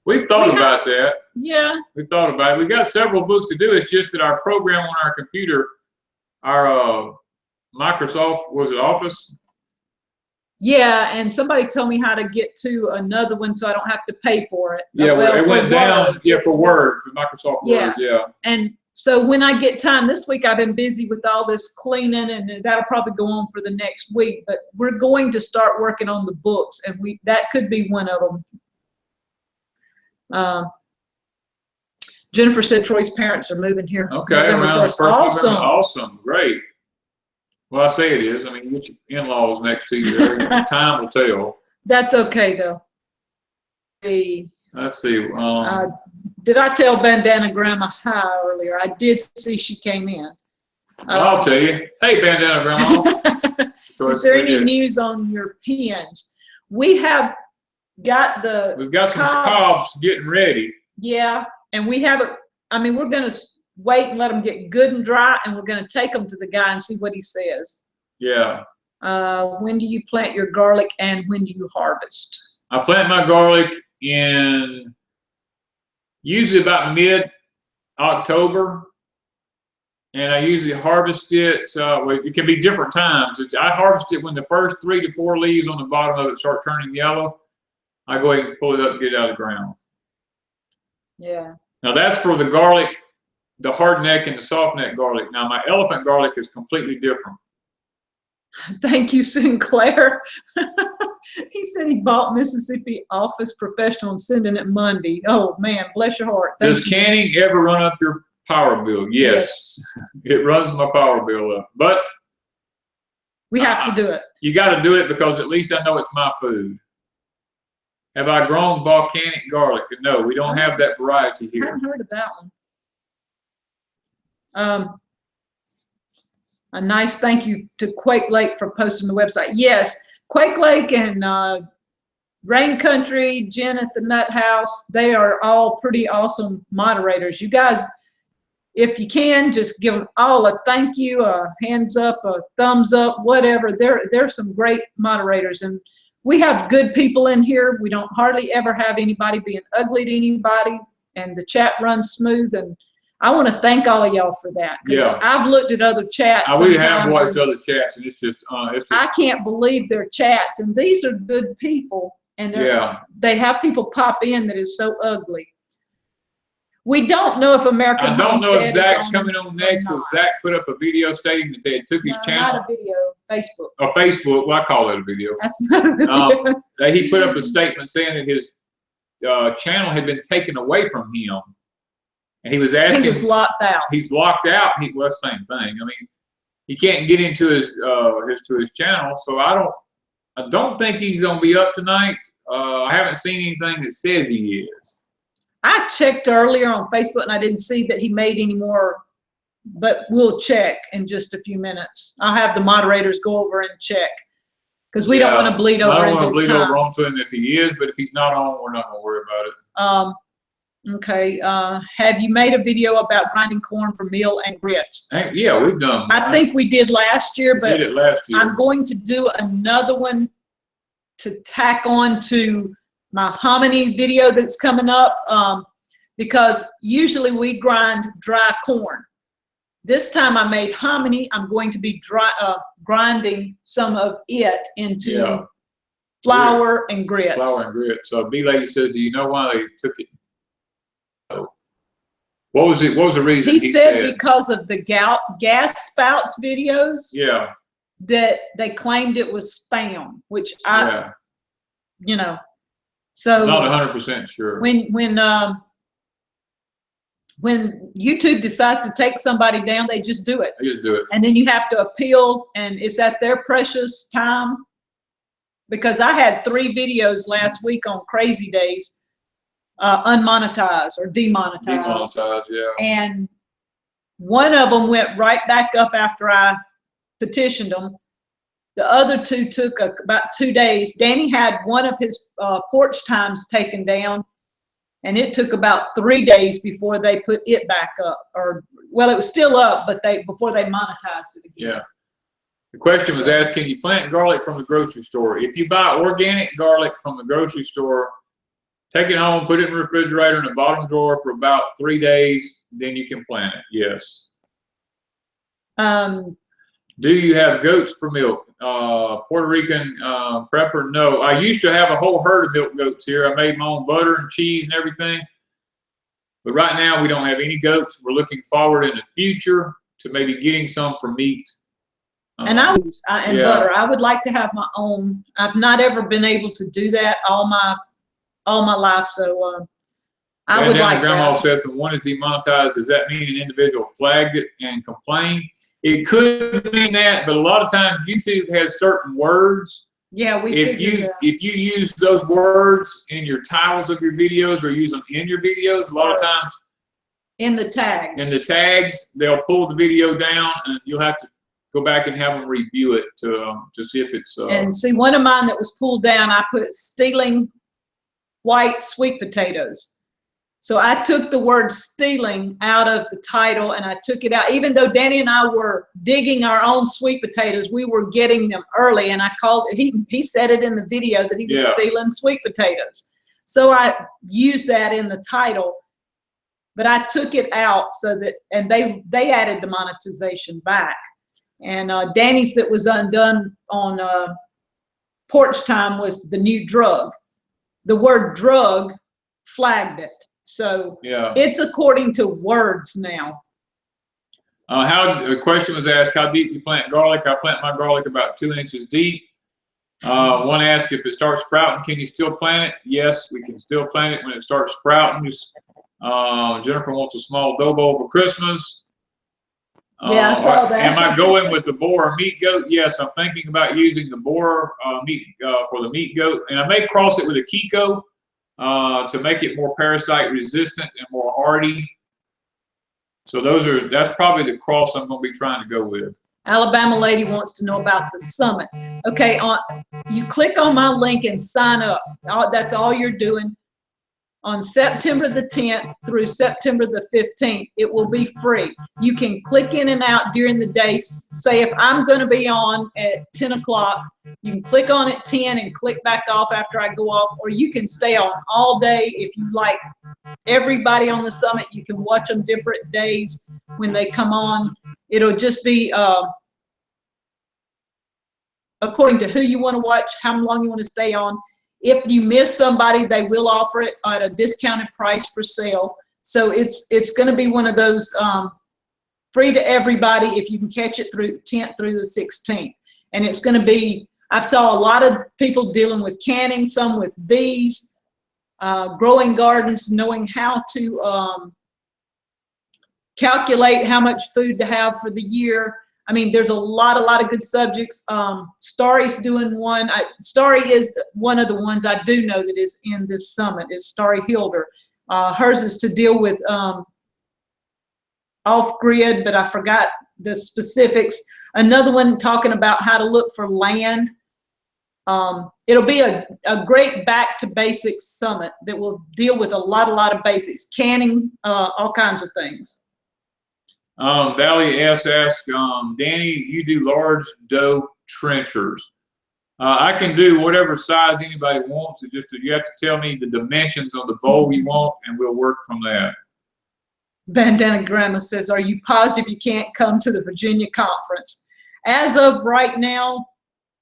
We've thought about that. Yeah. We've thought about it. We've got several books to do. It's just that our program on our computer, our Microsoft, was it Office? Yeah, and somebody told me how to get to another one so I don't have to pay for it. Yeah, well, it went down. Yeah, for Word, for Microsoft Word, yeah. And so when I get time, this week I've been busy with all this cleaning, and that'll probably go on for the next week. But we're going to start working on the books, and that could be one of them. Jennifer said Troy's parents are moving here. Okay, around the 1st. Awesome. Awesome, great. Well, I say it is. I mean, you get your in-laws next to you there. Time will tell. That's okay, though. Let's see. Did I tell Bandana Grandma hi earlier? I did see she came in. I'll tell you. Hey, Bandana Grandma. So is there any news on your pens? We have got we've got some cobs getting ready. Yeah, and we haven't. I mean, we're going to wait and let them get good and dry, and we're going to take them to the guy and see what he says. Yeah. When do you plant your garlic and when do you harvest? I plant my garlic in usually about mid-October. And I usually harvest it, well, it can be different times. I harvest it when the first 3 to 4 leaves on the bottom of it start turning yellow. I go ahead and pull it up and get it out of the ground. Yeah. Now that's for the garlic, the hard neck and the soft neck garlic. Now my elephant garlic is completely different. Thank you, Sinclair. He said he bought Mississippi Office Professional and sending it Monday. Oh man, bless your heart. Thank Does you. canning ever run up your power bill? Yes. It runs my power bill up. But we have to do it. You got to do it because at least I know it's my food. Have I grown volcanic garlic? No, we don't have that variety I here. haven't heard of that one. A nice thank you to Quake Lake for posting the website. Yes, Quake Lake and Rain Country, Jen at the Nut House, they are all pretty awesome moderators. You guys, if you can, just give them all a thank you, a hands up, a thumbs up, whatever. They're some great moderators, and we have good people in here. We don't hardly ever have anybody being ugly to anybody, and the chat runs smooth. And I want to thank all of y'all for that. Yeah. I've looked at other chats. We have watched other chats, and it's just I can't believe their chats, and these are good people, and they have people pop in that is so ugly. We don't know if American I don't Homestead know if Zach's is coming on next, because Zach put up a video stating that they had took his channel. Not a video, Facebook. Oh, Facebook. Well, I call it a video. That's not a video. He put up a statement saying that his channel had been taken away from him, and he was asking. He was locked out. He's locked out. Well, same thing. I mean, he can't get into his channel, so I don't think he's gonna be up tonight. I haven't seen anything that says he is. I checked earlier on Facebook and I didn't see that he made any more, but we'll check in just a few minutes. I'll have the moderators go over and check, because we don't want to bleed over into his time. I don't want to bleed over onto him if he is, but if he's not on, we're not going to worry about it. Okay. Have you made a video about grinding corn for meal and grits? Yeah, we've done. I think we did last year, but we did it last year. I'm going to do another one to tack on to my hominy video that's coming up, because usually we grind dry corn. This time I made hominy. I'm going to be grinding some of it into flour and grits. Flour and grits. So B Lady says, do you know why they took it? Oh. What was it? What was the reason? He said because of the gas spouts videos. Yeah. That they claimed it was spam, which you know. So not 100% sure. When YouTube decides to take somebody down, they just do it. They just do it. And then you have to appeal, and it's at their precious time. Because I had 3 videos last week on Crazy Days, unmonetized or demonetized. Demonetized, yeah. And one of them went right back up after I petitioned them. The other 2 took about 2 days. Danny had one of his porch times taken down, and it took about 3 days before they put it back up. Or, well, it was still up, but before they monetized it again. Yeah. The question was asked, can you plant garlic from the grocery store? If you buy organic garlic from the grocery store, take it home, put it in the refrigerator in the bottom drawer for about 3 days, then you can plant it. Yes. Do you have goats for milk? Puerto Rican prepper? No. I used to have a whole herd of milk goats here. I made my own butter and cheese and everything. But right now we don't have any goats. We're looking forward in the future to maybe getting some for meat. And butter. I would like to have my own. I've not ever been able to do that all my life. So I would like Grandma that. says when one is demonetized, does that mean an individual flagged it and complained? It could mean that, but a lot of times YouTube has certain words. Yeah, if you use those words in your titles of your videos or use them in your videos, a lot of times in the tags. In the tags, they'll pull the video down, and you'll have to go back and have them review it to see if it's. And see, one of mine that was pulled down, I put stealing white sweet potatoes. So I took the word stealing out of the title, and I took it out. Even though Danny and I were digging our own sweet potatoes, we were getting them early, and I called, he said it in the video that he was stealing sweet potatoes. So I used that in the title, but I took it out so that, and they added the monetization back. And Danny's that was undone on porch time was the new drug. The word drug flagged it. So yeah, it's according to words now. A question was asked, how deep you plant garlic? I plant my garlic about 2 inches deep. One asked, if it starts sprouting, can you still plant it? Yes, we can still plant it when it starts sprouting. Jennifer wants a small dough bowl for Christmas. Yeah, I saw that. Am I going with the boar or meat goat? Yes, I'm thinking about using the boar meat for the meat goat, and I may cross it with a Kiko to make it more parasite resistant and more hardy. So that's probably the cross I'm going to be trying to go with. Alabama lady wants to know about the summit. Okay, you click on my link and sign up. That's all you're doing. On September the 10th through September the 15th, it will be free. You can click in and out during the day. Say if I'm going to be on at 10 o'clock, you can click on at 10 and click back off after I go off, or you can stay on all day. If you like everybody on the summit, you can watch them different days when they come on. It'll just be according to who you want to watch, how long you want to stay on. If you miss somebody, they will offer it at a discounted price for sale. So it's going to be one of those free to everybody if you can catch it through 10th through the 16th. And it's going to be, I saw a lot of people dealing with canning, some with bees, growing gardens, knowing how to calculate how much food to have for the year. I mean, there's a lot of good subjects. Starry's doing one. Starry is one of the ones I do know that is in this summit, is Starry Hilder. Hers is to deal with off-grid, but I forgot the specifics. Another one talking about how to look for land. It'll be a great back to basics summit that will deal with a lot of basics, canning, all kinds of things. Valley S asks, Danny, you do large dough trenchers. I can do whatever size anybody wants. It's just you have to tell me the dimensions of the bowl you want, and we'll work from that. Bandana Grandma says, are you positive you can't come to the Virginia conference? As of right now,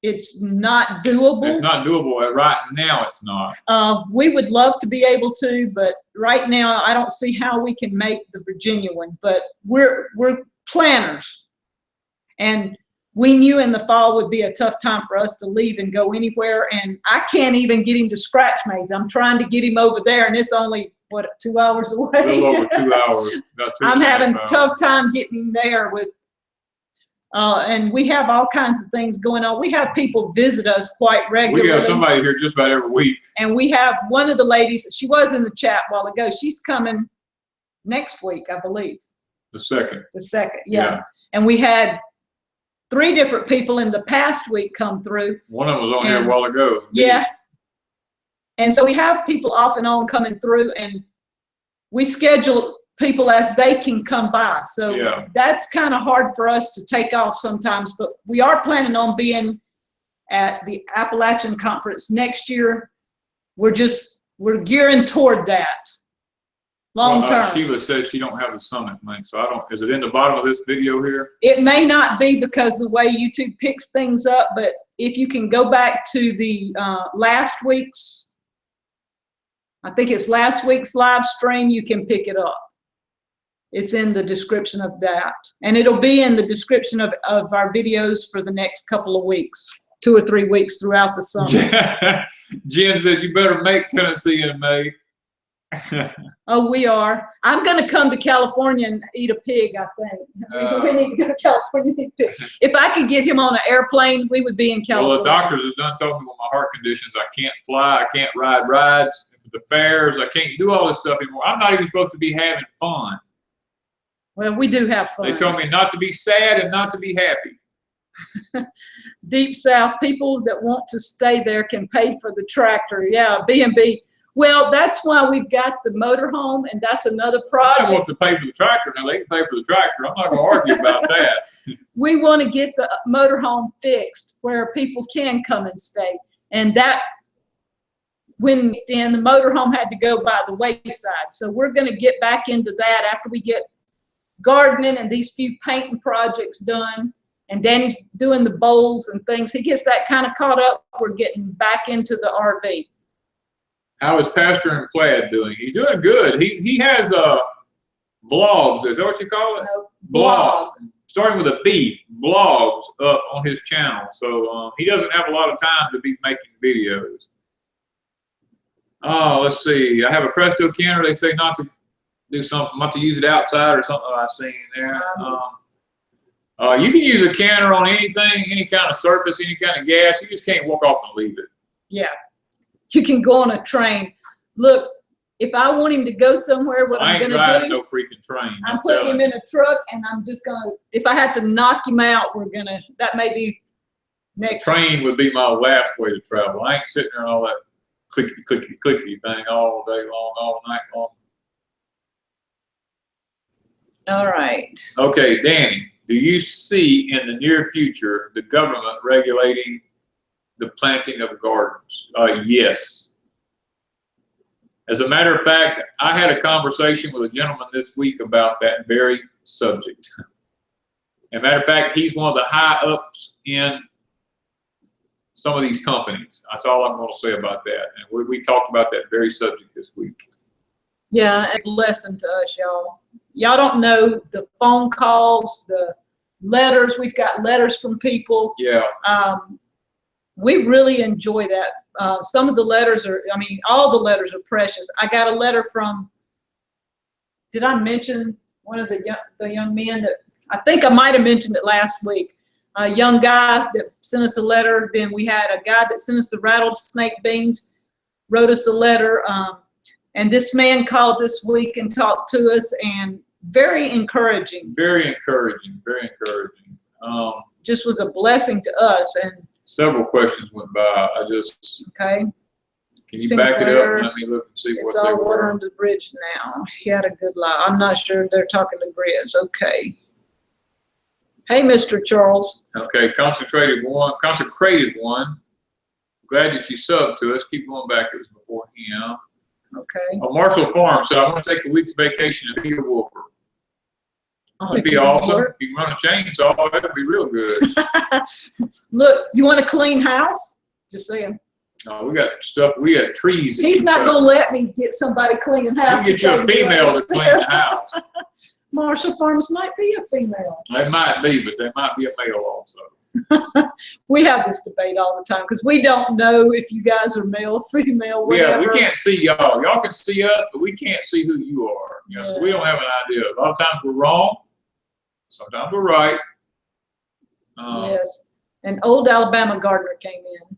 it's not doable. It's not doable. Right now, it's not. We would love to be able to, but right now, I don't see how we can make the Virginia one. But we're planners, and we knew in the fall would be a tough time for us to leave and go anywhere. And I can't even get him to scratch maize. I'm trying to get him over there, and it's only, what, 2 hours away? A little over 2 hours. About 2 I'm having hours. a tough time getting him there with. And we have all kinds of things going on. We have people visit us quite regularly. We have somebody here just about every week. And we have one of the ladies, she was in the chat a while ago. She's coming next week, I believe. The second. The second, yeah. And we had 3 different people in the past week come through. One of them was on here a while ago. Yeah. And so we have people off and on coming through, and we schedule people as they can come by. So that's kind of hard for us to take off sometimes, but we are planning on being at the Appalachian Conference next year. We're gearing toward that long term. Sheila says she don't have the summit link, so I don't, is it in the bottom of this video here? It may not be because the way YouTube picks things up, but if you can go back to the last week's, I think it's last week's live stream, you can pick it up. It's in the description of that. And it'll be in the description of our videos for the next couple of weeks, 2 or 3 weeks throughout the summer. Jen said, you better make Tennessee in May. Oh, we are. I'm going to come to California and eat a pig, I think. We need to go to California and eat a pig. If I could get him on an airplane, we would be in California. Well, the doctors have done told me with my heart conditions, I can't fly, I can't ride rides, the fairs, I can't do all this stuff anymore. I'm not even supposed to be having fun. Well, we do have fun. They told me not to be sad and not to be happy. Deep South, people that want to stay there can pay for the tractor. Yeah, B&B. Well, that's why we've got the motorhome, and that's another project. Somebody wants to pay for the tractor. Now, they can pay for the tractor. I'm not going to argue about that. We want to get the motorhome fixed where people can come and stay. And when then the motorhome had to go by the wayside. So we're going to get back into that after we get gardening and these few painting projects done. And Danny's doing the bowls and things. He gets that kind of caught up. We're getting back into the RV. How is Pastor and Plaid doing? He's doing good. He has vlogs. Is that what you call it? No, blog. Starting with a B. Blogs up on his channel. So he doesn't have a lot of time to be making videos. Oh, let's see. I have a Presto canner. They say not to do something, not to use it outside or something I've seen there. You can use a canner on anything, any kind of surface, any kind of gas. You just can't walk off and leave it. Yeah. You can go on a train. Look, if I want him to go somewhere, what I'm going to do. I ain't driving no freaking train. I'm putting him in a truck, and I'm just going to, if I had to knock him out, we're going to, that may be next. Train would be my last way to travel. I ain't sitting there and all that clickety, clickety, clickety thing all day long, all night long. All right. Okay, Danny, do you see in the near future the government regulating the planting of gardens? Yes. As a matter of fact, I had a conversation with a gentleman this week about that very subject. As a matter of fact, he's one of the high ups in some of these companies. That's all I'm going to say about that. And we talked about that very subject this week. Yeah, a lesson to us, y'all. Y'all don't know the phone calls, the letters. We've got letters from people. Yeah. We really enjoy that. Some of the letters are, I mean, all the letters are precious. I got a letter from, did I mention one of the young men that, I think I might have mentioned it last week. A young guy that sent us a letter. Then we had a guy that sent us the rattlesnake beans, wrote us a letter. And this man called this week and talked to us, and very encouraging. Very encouraging, very encouraging. Just was a blessing to us. And several questions went by. I just, okay. Can you Sinclair, back it up and let me look and see it's what they all were? water under the bridge now. He had a good lie. I'm not sure they're talking to Grizz. Okay. Hey, Mr. Charles. Okay, consecrated one. Glad that you subbed to us. Keep going back. It was before him. Okay. Marshall Farm said, I want to take a week's vacation and be a wolfer. That'd be awesome. If you can run a chainsaw, that'd be real good. Look, you want a clean house? Just saying. No, we got stuff. We got trees. He's not going to let me get somebody cleaning house. We can get you a female to clean the house. Marshall Farms might be a female. They might be, but they might be a male also. We have this debate all the time because we don't know if you guys are male, female, whatever. Yeah, we can't see y'all. Y'all can see us, but we can't see who you are. You know, so we don't have an idea. A lot of times we're wrong. Sometimes we're right. Yes. An old Alabama gardener came in.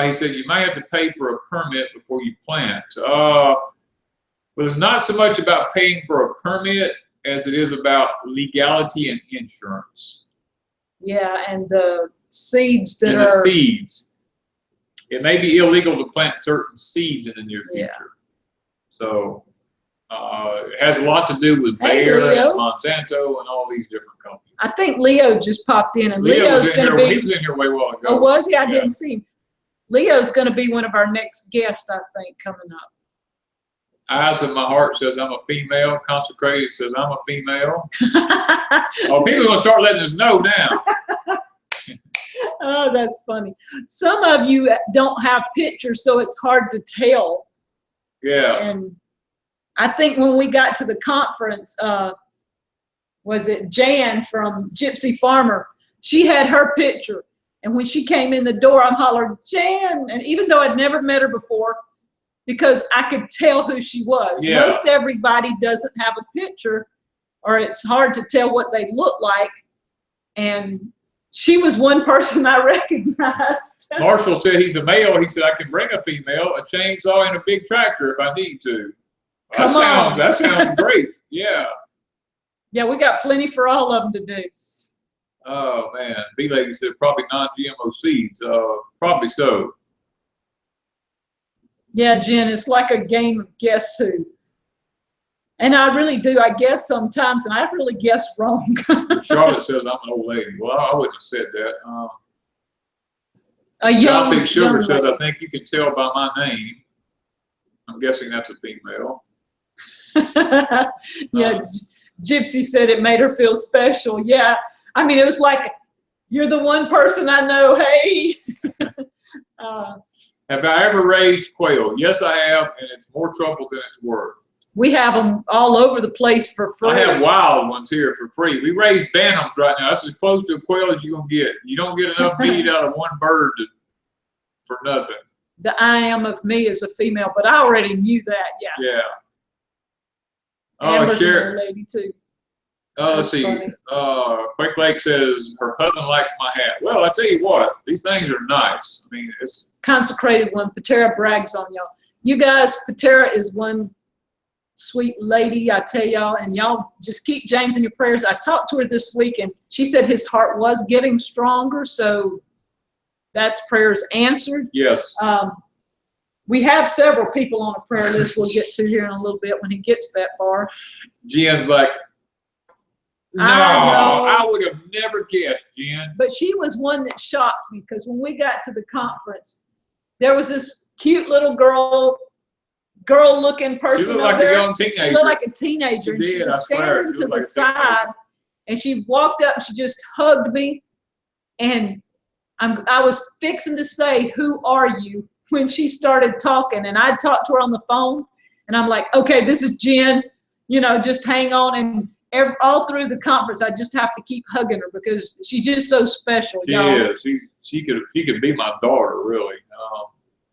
He said, you might have to pay for a permit before you plant. But it's not so much about paying for a permit as it is about legality and insurance. Yeah, and the seeds that and the seeds. It may be illegal to plant certain seeds in the near future. Yeah. So it has a lot to do with Bayer and Monsanto and all these different companies. I think Leo just popped in, and Leo's going to be. He was in here way while ago. Oh, was he? I didn't see him. Leo's going to be one of our next guests, I think, coming up. Eyes of my heart says I'm a female. Consecrated says I'm a female. Oh, people are going to start letting us know now. Oh, that's funny. Some of you don't have pictures, so it's hard to tell. Yeah. And I think when we got to the conference, was it Jan from Gypsy Farmer? She had her picture. And when she came in the door, I'm hollering, Jan. And even though I'd never met her before, because I could tell who she was. Yeah. Most everybody doesn't have a picture, or it's hard to tell what they look like. And she was one person I recognized. Marshall said he's a male. He said, I can bring a female, a chainsaw, and a big tractor if I need to. That sounds great. Yeah. Yeah, we got plenty for all of them to do. Oh, man. B-Lady said probably non-GMO seeds. Probably so. Yeah, Jen, it's like a game of guess who. And I really do. I guess sometimes, and I really guess wrong. Charlotte says I'm an old lady. Well, I wouldn't have said that. A young, Gothic Sugar young says, lady. I think you can tell by my name. I'm guessing that's a female. Yeah, Gypsy said it made her feel special. Yeah, I mean, it was like, you're the one person I know, hey. Have I ever raised quail? Yes, I have, and it's more trouble than it's worth. We have them all over the place for free. I have wild ones here for free. We raise bantams right now. That's as close to a quail as you're going to get. You don't get enough meat out of one bird for nothing. The I am of me is a female, but I already knew that, yeah. Yeah. Amber's Share. another lady too. Let's see. Quake Lake says her husband likes my hat. Well, I tell you what, these things are nice. I mean, it's Consecrated one. Patera brags on y'all. You guys, Patera is one sweet lady, I tell y'all, and y'all just keep James in your prayers. I talked to her this week, and she said his heart was getting stronger, so that's prayers answered. yes. We have several people on a prayer list we'll get to here in a little bit when he gets that far. Jen's like, no, I would have never guessed, Jen. But she was one that shocked me, because when we got to the conference, there was this cute little girl-looking person. She looked over like there. a young teenager. She looked like a teenager, She and she did, was I swear. standing She to looked the like a teenager. side, and she walked up and she just hugged me, and I was fixing to say, "Who are you?" when she started talking, and I talked to her on the phone, and I'm like, "Okay, this is Jen, you know, just hang on." And all through the conference, I just have to keep hugging her because she's just so special. She y'all. is. She could be my daughter, really.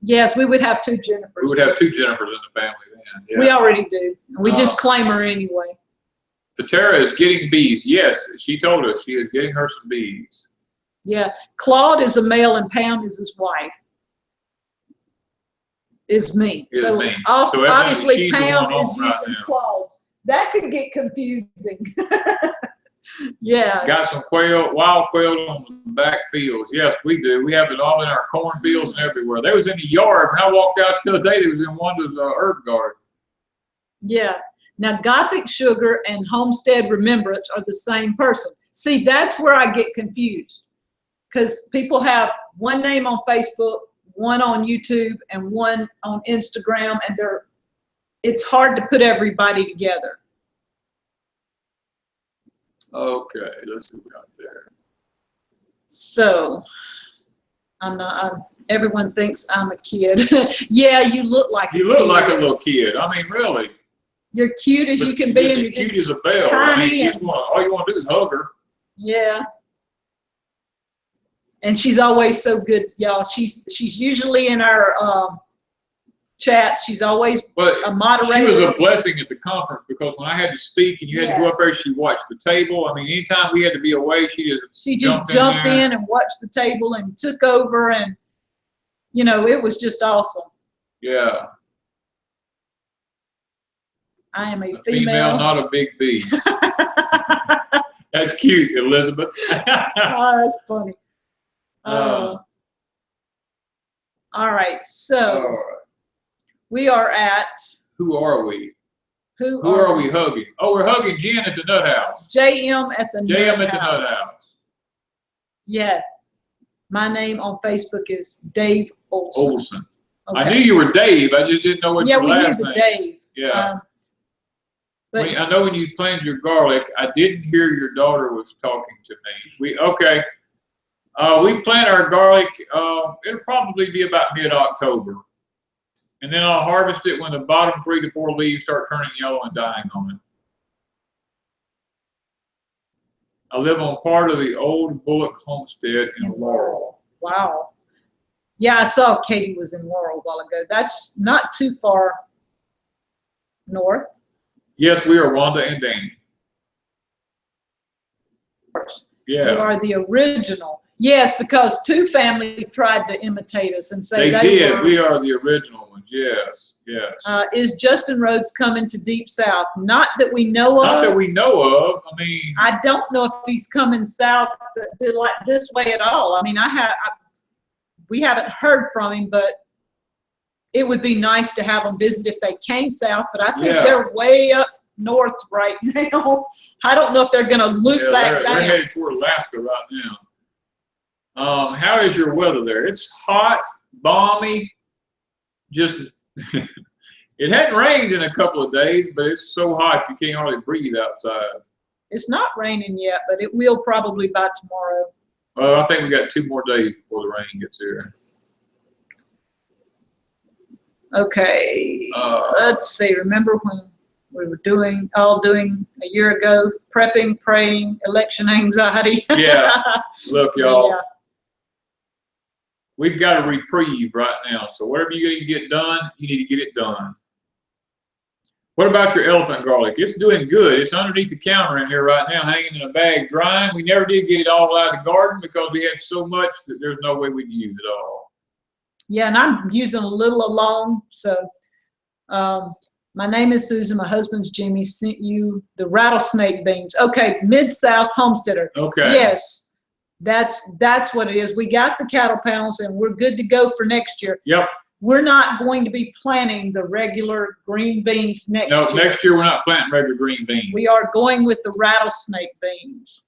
Yes, we would have two Jennifers. We would have two Jennifers in the family then. Yeah. We already do. We just claim her anyway. Patera is getting bees. Yes, she told us she is getting her some bees. Yeah, Claude is a male and Pam is his wife. Is me. Is so me. Obviously she's the Pam one is home right using now. Claude's. That could get confusing. Yeah. Got some quail, wild quail on the back fields. Yes, we do. We have it all in our cornfields and everywhere. They was in the yard. When I walked out the other day, they was in Wanda's herb garden. Yeah. Now, Gothic Sugar and Homestead Remembrance are the same person. See, that's where I get confused, because people have one name on Facebook, one on YouTube, and one on Instagram, and it's hard to put everybody together. Okay, let's see what we got there. So, everyone thinks I'm a kid. Yeah, you look like a kid. You look like a little kid. I mean, really. You're cute as you can be, and you're cute just as a bell. tiny. I mean, all you want to do is hug her. Yeah. And she's always so good, y'all. She's usually in our chats. She's always a moderator. She was a blessing at the conference, because when I had to speak and you had to go up there, she watched the table. I mean, anytime we had to be away, she just jumped in and watched the table and took over, and you know, it was just awesome. Yeah. I am a female, not a big bee. That's cute, Elizabeth. Oh, that's funny. All right, so we are at. Who are we? Who are we hugging? Oh, we're hugging Jen at the Nut House. JM at the JM Nut at the House. Nut House. Yeah. My name on Facebook is Dave Olson. Okay. I knew you were Dave. I just didn't know what your last name. Yeah, we knew the Dave. Yeah. But I know when you planted your garlic, I didn't hear your daughter was talking to me. We plant our garlic, it'll probably be about mid-October. And then I'll harvest it when the bottom 3 to 4 leaves start turning yellow and dying on it. I live on part of the old Bullock homestead in Laurel. Wow. Yeah, I saw Katie was in Laurel a while ago. That's not too far north. Yes, we are Wanda and Danny. Yeah. We are the original. Yes, because two families tried to imitate us and say they did. We are the original ones. Yes, yes. Is Justin Rhodes coming to Deep South? Not that we know of. Not that we know of. I mean, I don't know if he's coming south like this way at all. I mean, we haven't heard from him, but it would be nice to have them visit if they came south. But I think they're way up north right now. I don't know if they're going to loop back down. They're headed toward Alaska right now. How is your weather there? It's hot, balmy, just, it hadn't rained in a couple of days, but it's so hot you can't hardly breathe outside. It's not raining yet, but it will probably by tomorrow. Well, I think we got 2 more days before the rain gets here. Okay, let's see. Remember when we were all doing a year ago, prepping, praying, election anxiety? Yeah, look, y'all. Yeah. We've got a reprieve right now, so whatever you need to get done, you need to get it done. What about your elephant garlic? It's doing good. It's underneath the counter in here right now, hanging in a bag, drying. We never did get it all out of the garden because we had so much that there's no way we can use it all. Yeah, and I'm using a little alone. So my name is Susan. My husband's Jimmy. Sent you the rattlesnake beans. Okay, Deep South Homesteader. Okay. Yes, that's what it is. We got the cattle panels, and we're good to go for next year. Yep. We're not going to be planting the regular green beans next year. No, next year we're not planting regular green beans. We are going with the rattlesnake beans.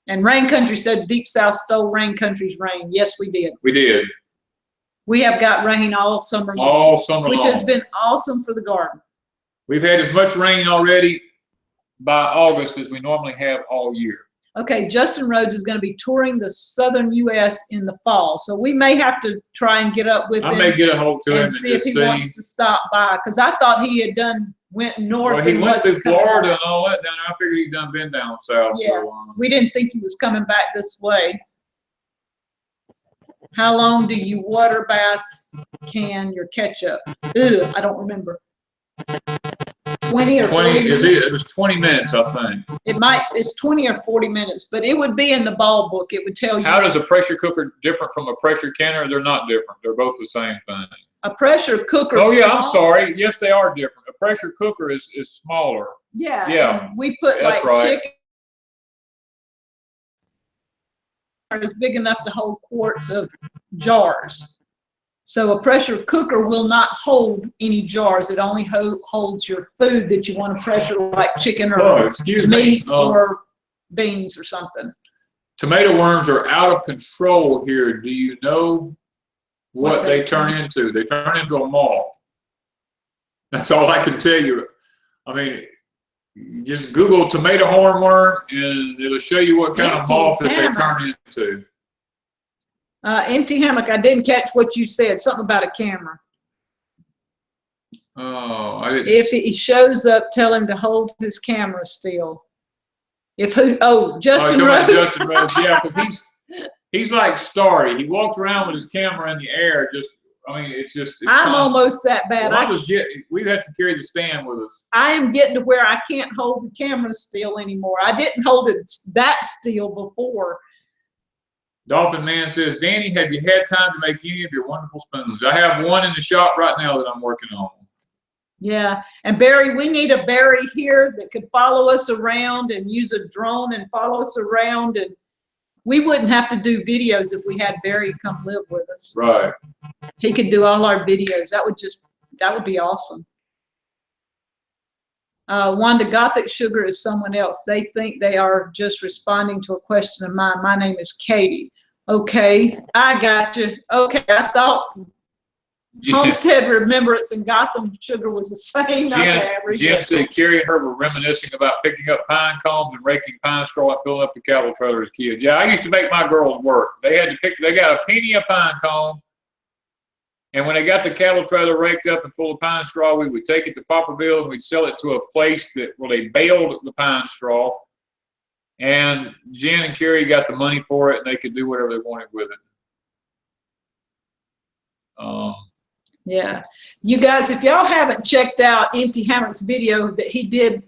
And Rain Country said Deep South stole Rain Country's rain. Yes, we did. We did. We have got rain all summer long. All summer long. Which has been awesome for the garden. We've had as much rain already by August as we normally have all year. Okay, Justin Rhodes is going to be touring the southern U.S. in the fall, so we may have to try and get up with him. I may get a hold to him and see if he wants to stop by, because I thought he had went north. Well, he went through Florida and all that down there. I figured he'd been down south. Yeah, so, we didn't think he was coming back this way. How long do you water bath can your ketchup? Ugh, I don't remember. 20 or 40 minutes? It was 20 minutes, I think. It's 20 or 40 minutes, but it would be in the ball book. It would tell you. How does a pressure cooker different from a pressure canner? They're not different. They're both the same thing. A pressure cooker. Oh yeah, I'm sorry. Yes, they are different. A pressure cooker is smaller. Yeah. Yeah. We put like chicken. Is big enough to hold quarts of jars. So a pressure cooker will not hold any jars. It only holds your food that you want to pressure, like chicken or meat or beans or something. Tomato worms are out of control here. Do you know what they turn into? They turn into a moth. That's all I can tell you. I mean, just Google tomato hornworm and it'll show you what kind of moth that they turn into. Empty hammock. I didn't catch what you said. Something about a camera. Oh, I didn't. If he shows up, tell him to hold his camera still. Justin Rhodes. Justin Rhodes, yeah, because he's like Starry. He walks around with his camera in the air. It's I'm almost that bad. Well, we have to carry the stand with us. I am getting to where I can't hold the camera still anymore. I didn't hold it that still before. Dolphin Man says, Danny, have you had time to make any of your wonderful spoons? I have one in the shop right now that I'm working on. Yeah, and Barry, we need a Barry here that could follow us around and use a drone and follow us around, and we wouldn't have to do videos if we had Barry come live with us. Right. He could do all our videos. That would be awesome. Wanda, Gothic Sugar is someone else. They think they are just responding to a question of mine. My name is Katie. Okay, I got you. Okay, I thought Homestead Remembrance and Gotham Sugar was the same. Jen said Carrie and her were reminiscing about picking up pine cones and raking pine straw and filling up the cattle trailer as kids. Yeah, I used to make my girls work. They got a penny a pine cone. And when they got the cattle trailer raked up and full of pine straw, we would take it to Popperville and we'd sell it to a place where they baled the pine straw. And Jen and Carrie got the money for it, and they could do whatever they wanted with it. Yeah, you guys, if y'all haven't checked out Empty Hammock's video that he did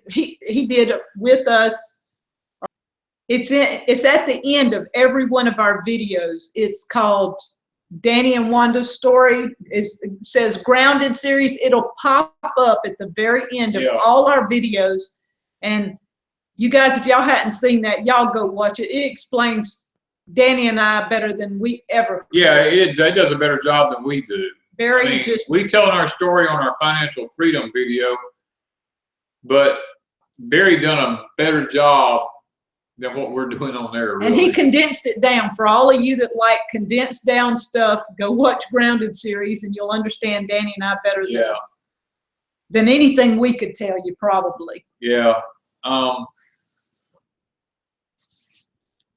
with us, it's at the end of every one of our videos. It's called Danny and Wanda's Story. It says Grounded Series. It'll pop up at the very end of all our videos. And you guys, if y'all hadn't seen that, y'all go watch it. It explains Danny and I better than we ever could. Yeah, it does a better job than we do. We telling our story on our financial freedom video, but Barry done a better job than what we're doing on there. Really. And he condensed it down. For all of you that like condensed down stuff, go watch Grounded series and you'll understand Danny and I better than anything we could tell you, probably. Yeah.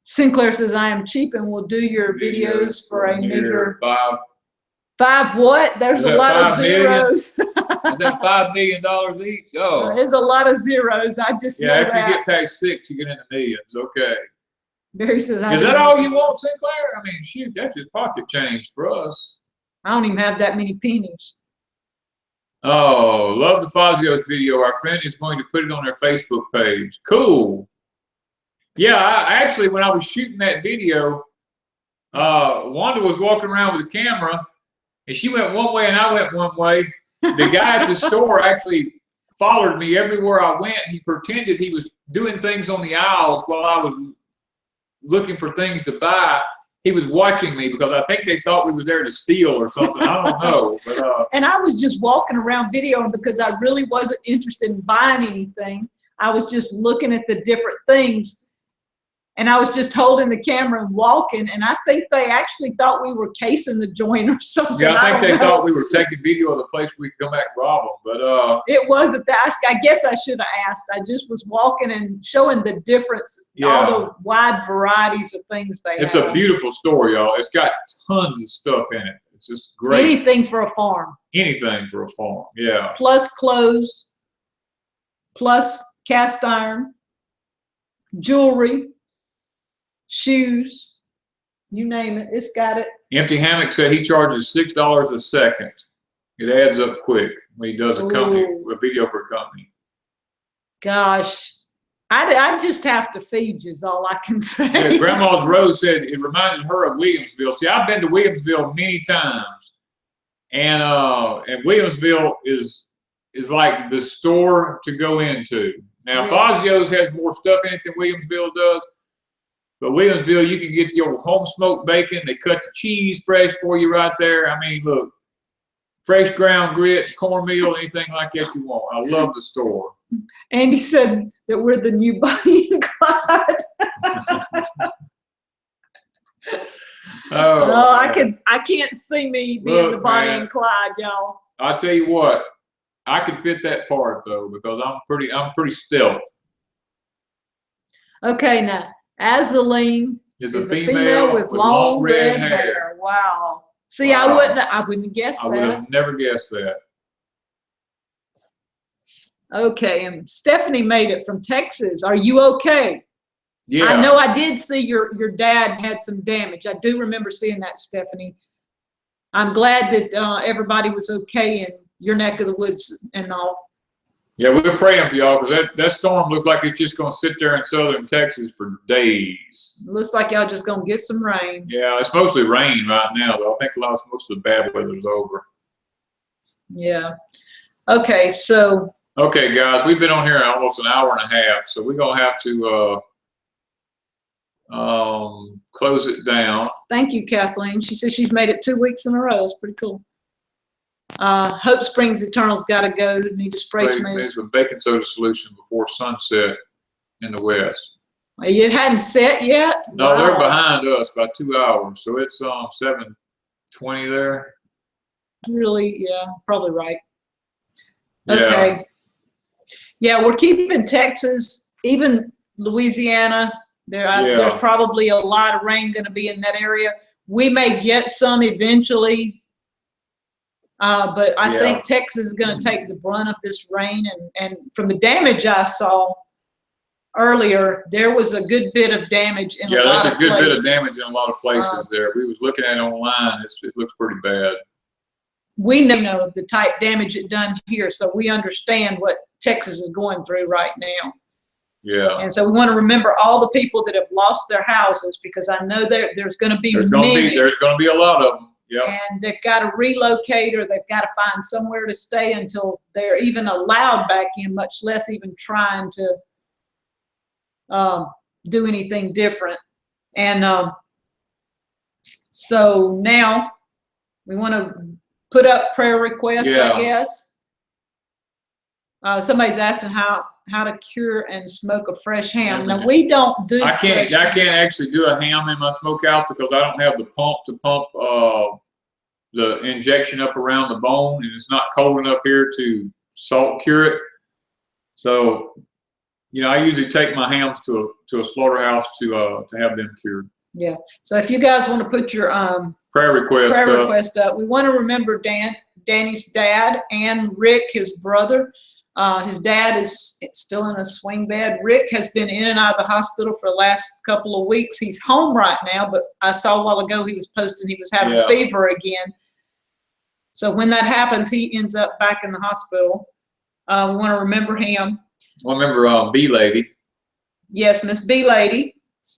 Sinclair says, I am cheap and will do your videos for a meager five what? There's a lot of zeros. Is that $5 million each? Oh. There's a lot of zeros. I just know after that. you get past 6, you get into millions. Okay. Barry says, is that all you want, Sinclair? I mean, shoot, that's just pocket change for us. I don't even have that many pennies. Oh, love the Fazio's video. Our friend is going to put it on their Facebook page. Cool. Yeah, I actually, when I was shooting that video, Wanda was walking around with a camera, and she went one way and I went one way. The guy at the store actually followed me everywhere I went. He pretended he was doing things on the aisles while I was looking for things to buy. He was watching me because I think they thought we was there to steal or something. I don't know. But, and I was just walking around videoing because I really wasn't interested in buying anything. I was just looking at the different things. And I was just holding the camera and walking, and I think they actually thought we were casing the joint or something. Yeah, I think they thought we were taking video of the place we could come back and rob them. But it wasn't that. I guess I should have asked. I just was walking and showing the difference, all the wide varieties of things they have. It's a beautiful store, y'all. It's got tons of stuff in it. It's just great. Anything for a farm. Anything for a farm, yeah. Plus clothes, plus cast iron, jewelry, shoes, you name it, it's got it. Empty Hammock said he charges $6 a second. It adds up quick when he does a video for a company. Gosh, I just have to feed you is all I can say. Yeah, Grandma's Rose said it reminded her of Williamsville. See, I've been to Williamsville many times, and Williamsville is like the store to go into. Now, Fazio's has more stuff in it than Williamsville does. But Williamsville, you can get the old home smoked bacon. They cut the cheese fresh for you right there. I mean, look, fresh ground grits, cornmeal, anything like that you want. I love the store. Andy said that we're the new Bonnie and Clyde. I can't see me being the Bonnie and Clyde, y'all. I'll tell you what, I can fit that part though because I'm pretty stealth. Okay, now. Azaleen is a female with long red hair. Wow. See, wow. I wouldn't have guessed that. I would have never guessed that. Okay, and Stephanie made it from Texas. Are you okay? Yeah. I know I did see your dad had some damage. I do remember seeing that, Stephanie. I'm glad that everybody was okay in your neck of the woods and all. Yeah, we're praying for y'all because that storm looks like it's just going to sit there in southern Texas for days. It looks like y'all just going to get some rain. Yeah, it's mostly rain right now, though. I think most of the bad weather's over. Yeah. Okay, so. Okay, guys, we've been on here almost an hour and a half, so we're going to have to close it down. Thank you, Kathleen. She says she's made it 2 weeks in a row. That's pretty cool. Hope Springs Eternal's got to go. Need to spray tomatoes. There's a baking soda solution before sunset in the west. It hadn't set yet? No, wow. They're behind us by 2 hours, so it's 7:20 there. Really? Yeah, probably right. Yeah. Okay. Yeah, we're keeping Texas, even Louisiana. There's probably a lot of rain going to be in that area. We may get some eventually. But I think Texas is going to take the brunt of this rain. And from the damage I saw earlier, there was a good bit of damage in a lot of places. Yeah, there's a good bit of damage in a lot of places there. We was looking at it online. It looks pretty bad. We know the type damage it done here, so we understand what Texas is going through right now. Yeah. And so we want to remember all the people that have lost their houses because I know there's going to be many. There's going to be a lot of them. Yep. And they've got to relocate or they've got to find somewhere to stay until they're even allowed back in, much less even trying to do anything different. And so now we want to put up prayer requests, I guess. Somebody's asking how to cure and smoke a fresh ham. Now we don't do. I can't actually do a ham in my smokehouse because I don't have the pump to pump the injection up around the bone, and it's not cold enough here to salt cure it. So, I usually take my hams to a slaughterhouse to have them cured. Yeah. So if you guys want to put your prayer request up, we want to remember Danny's dad and Rick, his brother. His dad is still in a swing bed. Rick has been in and out of the hospital for the last couple of weeks. He's home right now, but I saw a while ago he was posting he was having fever again. So when that happens, he ends up back in the hospital. We want to remember him. I remember B Lady. Yes, Miss B Lady.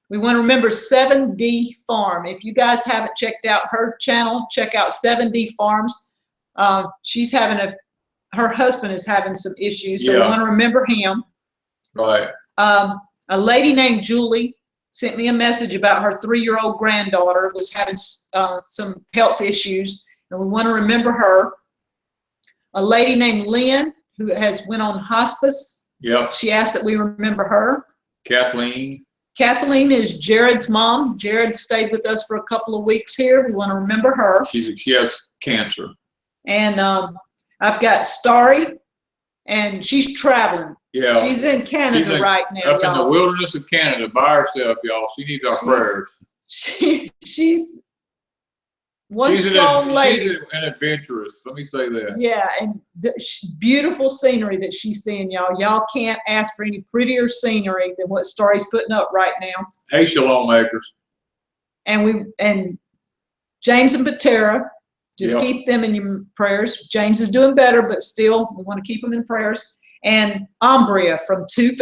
We want to remember 7D Farm. If you guys haven't checked out her channel, check out 7D Farms. She's having her husband is having some issues, so we want to remember him. Right. A lady named Julie sent me a message about her 3-year-old granddaughter was having some health issues, and we want to remember her. A lady named Lynn who has went on hospice. Yep. She asked that we remember her. Kathleen. Kathleen is Jared's mom. Jared stayed with us for a couple of weeks here. We want to remember her. She has cancer. And I've got Starry, and she's traveling. Yeah. She's in Canada right now, up in the wilderness of Canada by herself, y'all. She needs our prayers. She's one strong lady. She's an adventurous. Let me say that. Yeah, and the beautiful scenery that she's seeing, y'all. Y'all can't ask for any prettier scenery than what Starry's putting up right now. Hey, Shalom Makers. And James and Patera, just keep them in your prayers. James is doing better, but still, we want to keep him in prayers. And Umbria from two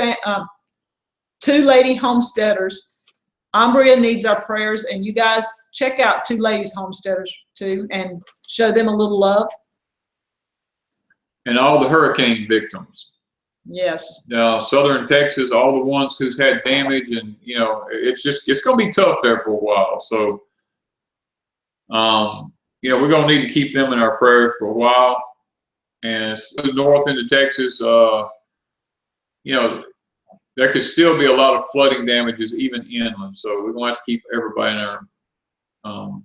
lady homesteaders. Umbria needs our prayers, and you guys check out Two Ladies Homesteaders too and show them a little love. And all the hurricane victims. Yes. Southern Texas, all the ones who's had damage, and it's going to be tough there for a while. So, we're going to need to keep them in our prayers for a while. And as north into Texas, there could still be a lot of flooding damages even inland. So we're going to have to keep everybody in our.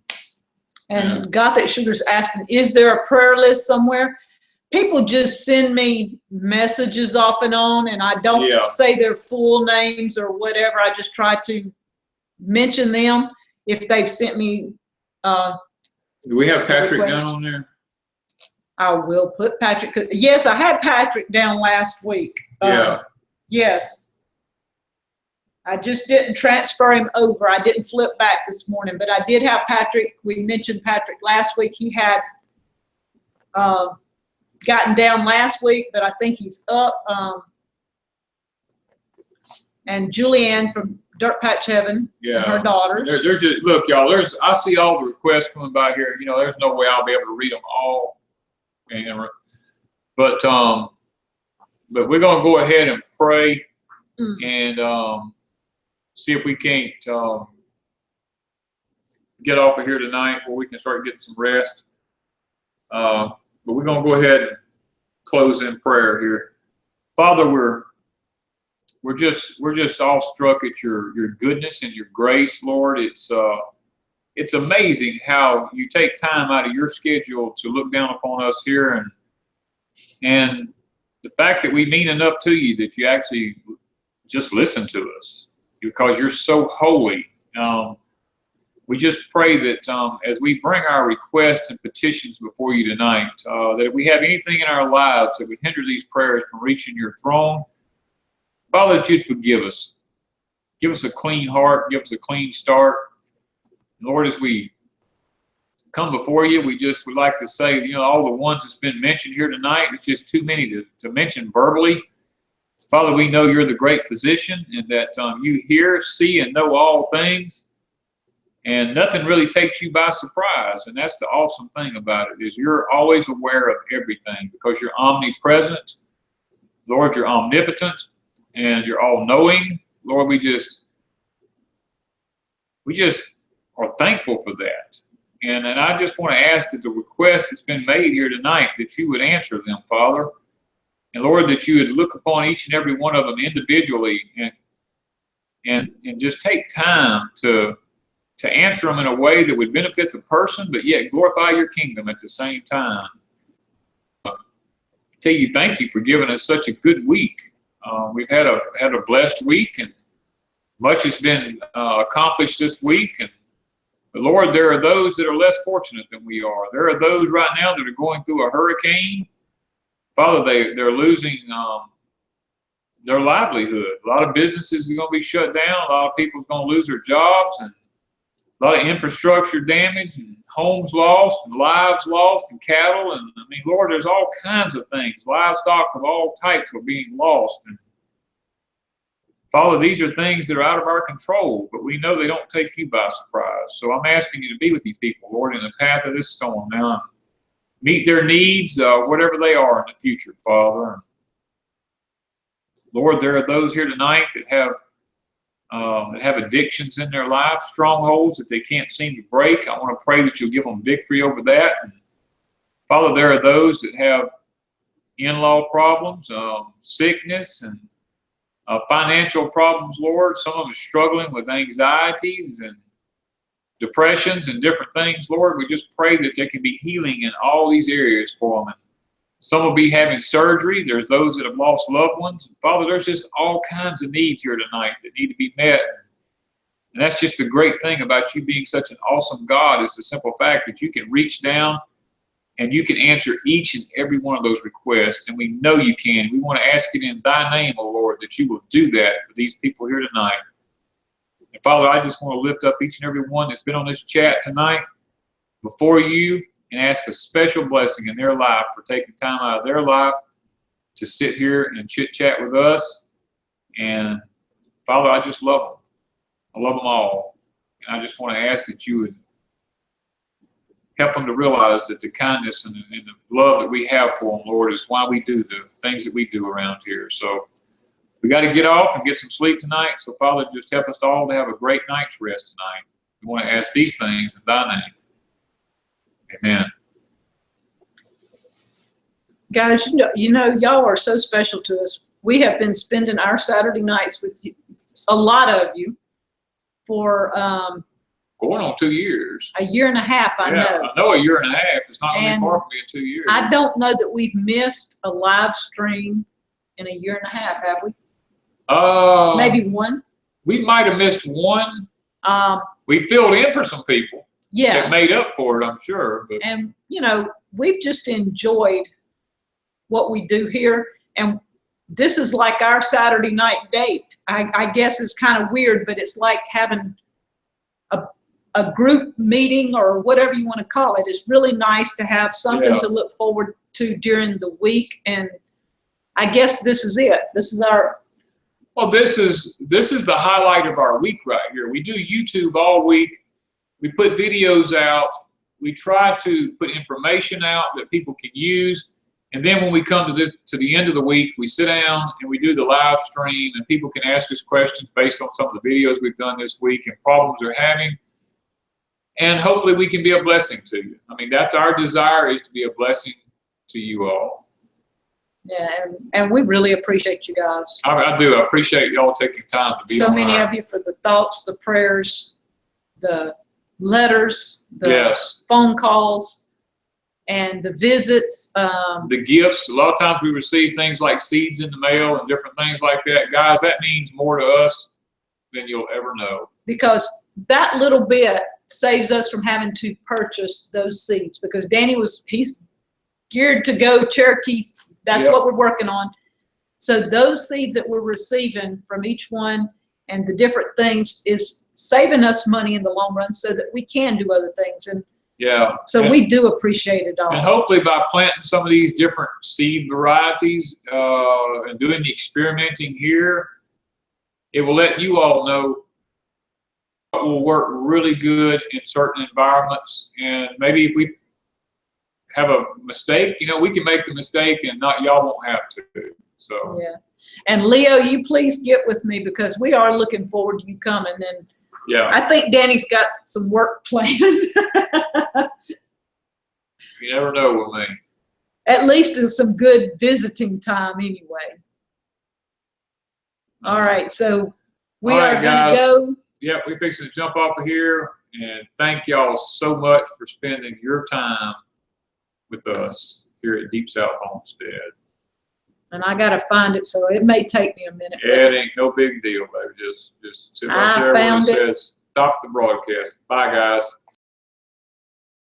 And Got That Sugar's asking, is there a prayer list somewhere? People just send me messages off and on, and I don't say their full names or whatever. I just try to mention them if they've sent me. Do we have Patrick down on there? I will put Patrick. Yes, I had Patrick down last week. Yes. I just didn't transfer him over. I didn't flip back this morning, but I did have Patrick. We mentioned Patrick last week. He had gotten down last week, but I think he's up. And Julianne from Dirt Patch Heaven, and her daughters. There's just, look, y'all. I see all the requests coming by here. There's no way I'll be able to read them all. But we're gonna go ahead and pray and see if we can't get off of here tonight where we can start getting some rest. But we're gonna go ahead and close in prayer here. Father, we're just awestruck at your goodness and your grace, Lord. It's amazing how you take time out of your schedule to look down upon us here, and the fact that we mean enough to you that you actually just listen to us because you're so holy. We just pray that as we bring our requests and petitions before you tonight, that if we have anything in our lives that would hinder these prayers from reaching your throne, Father, that you'd forgive us. Give us a clean heart. Give us a clean start. Lord, as we come before you, we just would like to say, all the ones that's been mentioned here tonight, it's just too many to mention verbally. Father, we know you're the great physician and that you hear, see, and know all things. And nothing really takes you by surprise. And that's the awesome thing about it, is you're always aware of everything because you're omnipresent. Lord, you're omnipotent and you're all-knowing. Lord, we just are thankful for that. And I just want to ask that the request that's been made here tonight, that you would answer them, Father. And Lord, that you would look upon each and every one of them individually and just take time to answer them in a way that would benefit the person, but yet glorify your kingdom at the same time. Tell you thank you for giving us such a good week. We've had a blessed week, and much has been accomplished this week. But Lord, there are those that are less fortunate than we are. There are those right now that are going through a hurricane. Father, they're losing their livelihood. A lot of businesses are going to be shut down. A lot of people are going to lose their jobs, and a lot of infrastructure damage, and homes lost, and lives lost, and cattle. And I mean, Lord, there's all kinds of things. Livestock of all types are being lost. And Father, these are things that are out of our control, but we know they don't take you by surprise. So I'm asking you to be with these people, Lord, in the path of this storm now. And meet their needs, whatever they are in the future, Father. And Lord, there are those here tonight that have addictions in their life, strongholds that they can't seem to break. I want to pray that you'll give them victory over that. And Father, there are those that have in-law problems, sickness, and financial problems, Lord. Some of them are struggling with anxieties and depressions and different things, Lord. We just pray that there can be healing in all these areas for them. And some will be having surgery. There's those that have lost loved ones. Father, there's just all kinds of needs here tonight that need to be met. And that's just the great thing about you being such an awesome God, is the simple fact that you can reach down and you can answer each and every one of those requests. And we know you can. We want to ask it in thy name, O Lord, that you will do that for these people here tonight. And Father, I just want to lift up each and every one that's been on this chat tonight before you, and ask a special blessing in their life for taking time out of their life to sit here and chit-chat with us. And Father, I just love them. I love them all. And I just want to ask that you would help them to realize that the kindness and the love that we have for them, Lord, is why we do the things that we do around here. So we got to get off and get some sleep tonight. So Father, just help us all to have a great night's rest tonight. We want to ask these things in thy name. Amen. Guys, you know, y'all are so special to us. We have been spending our Saturday nights with you, a lot of you, for going on 2 years. A year and a half, I know. I know, a year and a half. It's not going to be far from me in 2 years. I don't know that we've missed a live stream in a year and a half, have we? Maybe one. We might have missed one. We filled in for some people. Yeah. That made up for it, I'm sure. But. And, you know, we've just enjoyed what we do here. And this is like our Saturday night date. I guess it's kind of weird, but it's like having a group meeting or whatever you want to call it. It's really nice to have something to look forward to during the week. And I guess this is it. This is our... Well, this is the highlight of our week right here. We do YouTube all week. We put videos out. We try to put information out that people can use. And then when we come to the end of the week, we sit down and we do the live stream, and people can ask us questions based on some of the videos we've done this week and problems they're having. And hopefully we can be a blessing to you. I mean, that's our desire, is to be a blessing to you all. Yeah, and we really appreciate you guys. I do. I appreciate y'all taking time to be so many of you, for the thoughts, the prayers, the letters, the phone calls, and the visits. The gifts. A lot of times we receive things like seeds in the mail and different things like that. Guys, that means more to us than you'll ever know. Because that little bit saves us from having to purchase those seeds. Because Danny he's geared to go Cherokee. That's what we're working on. So those seeds that we're receiving from each one and the different things is saving us money in the long run, so that we can do other things. And so we do appreciate it all. And hopefully by planting some of these different seed varieties and doing the experimenting here, it will let you all know what will work really good in certain environments. And maybe if we have a mistake, you know, we can make the mistake and y'all won't have to. So and Leo, you please get with me, because we are looking forward to you coming. And I think Danny's got some work planned. You never know with me. at least it's some good visiting time anyway. All right, so we All are right, gonna guys. go. Yep, we're fixing to jump off of here, and thank y'all so much for spending your time with us here at Deep South Homestead. And I gotta find it, so it may take me a minute. Yeah, it ain't no big deal, baby. Just sit right I there where it found it. says stop the broadcast. Bye, guys.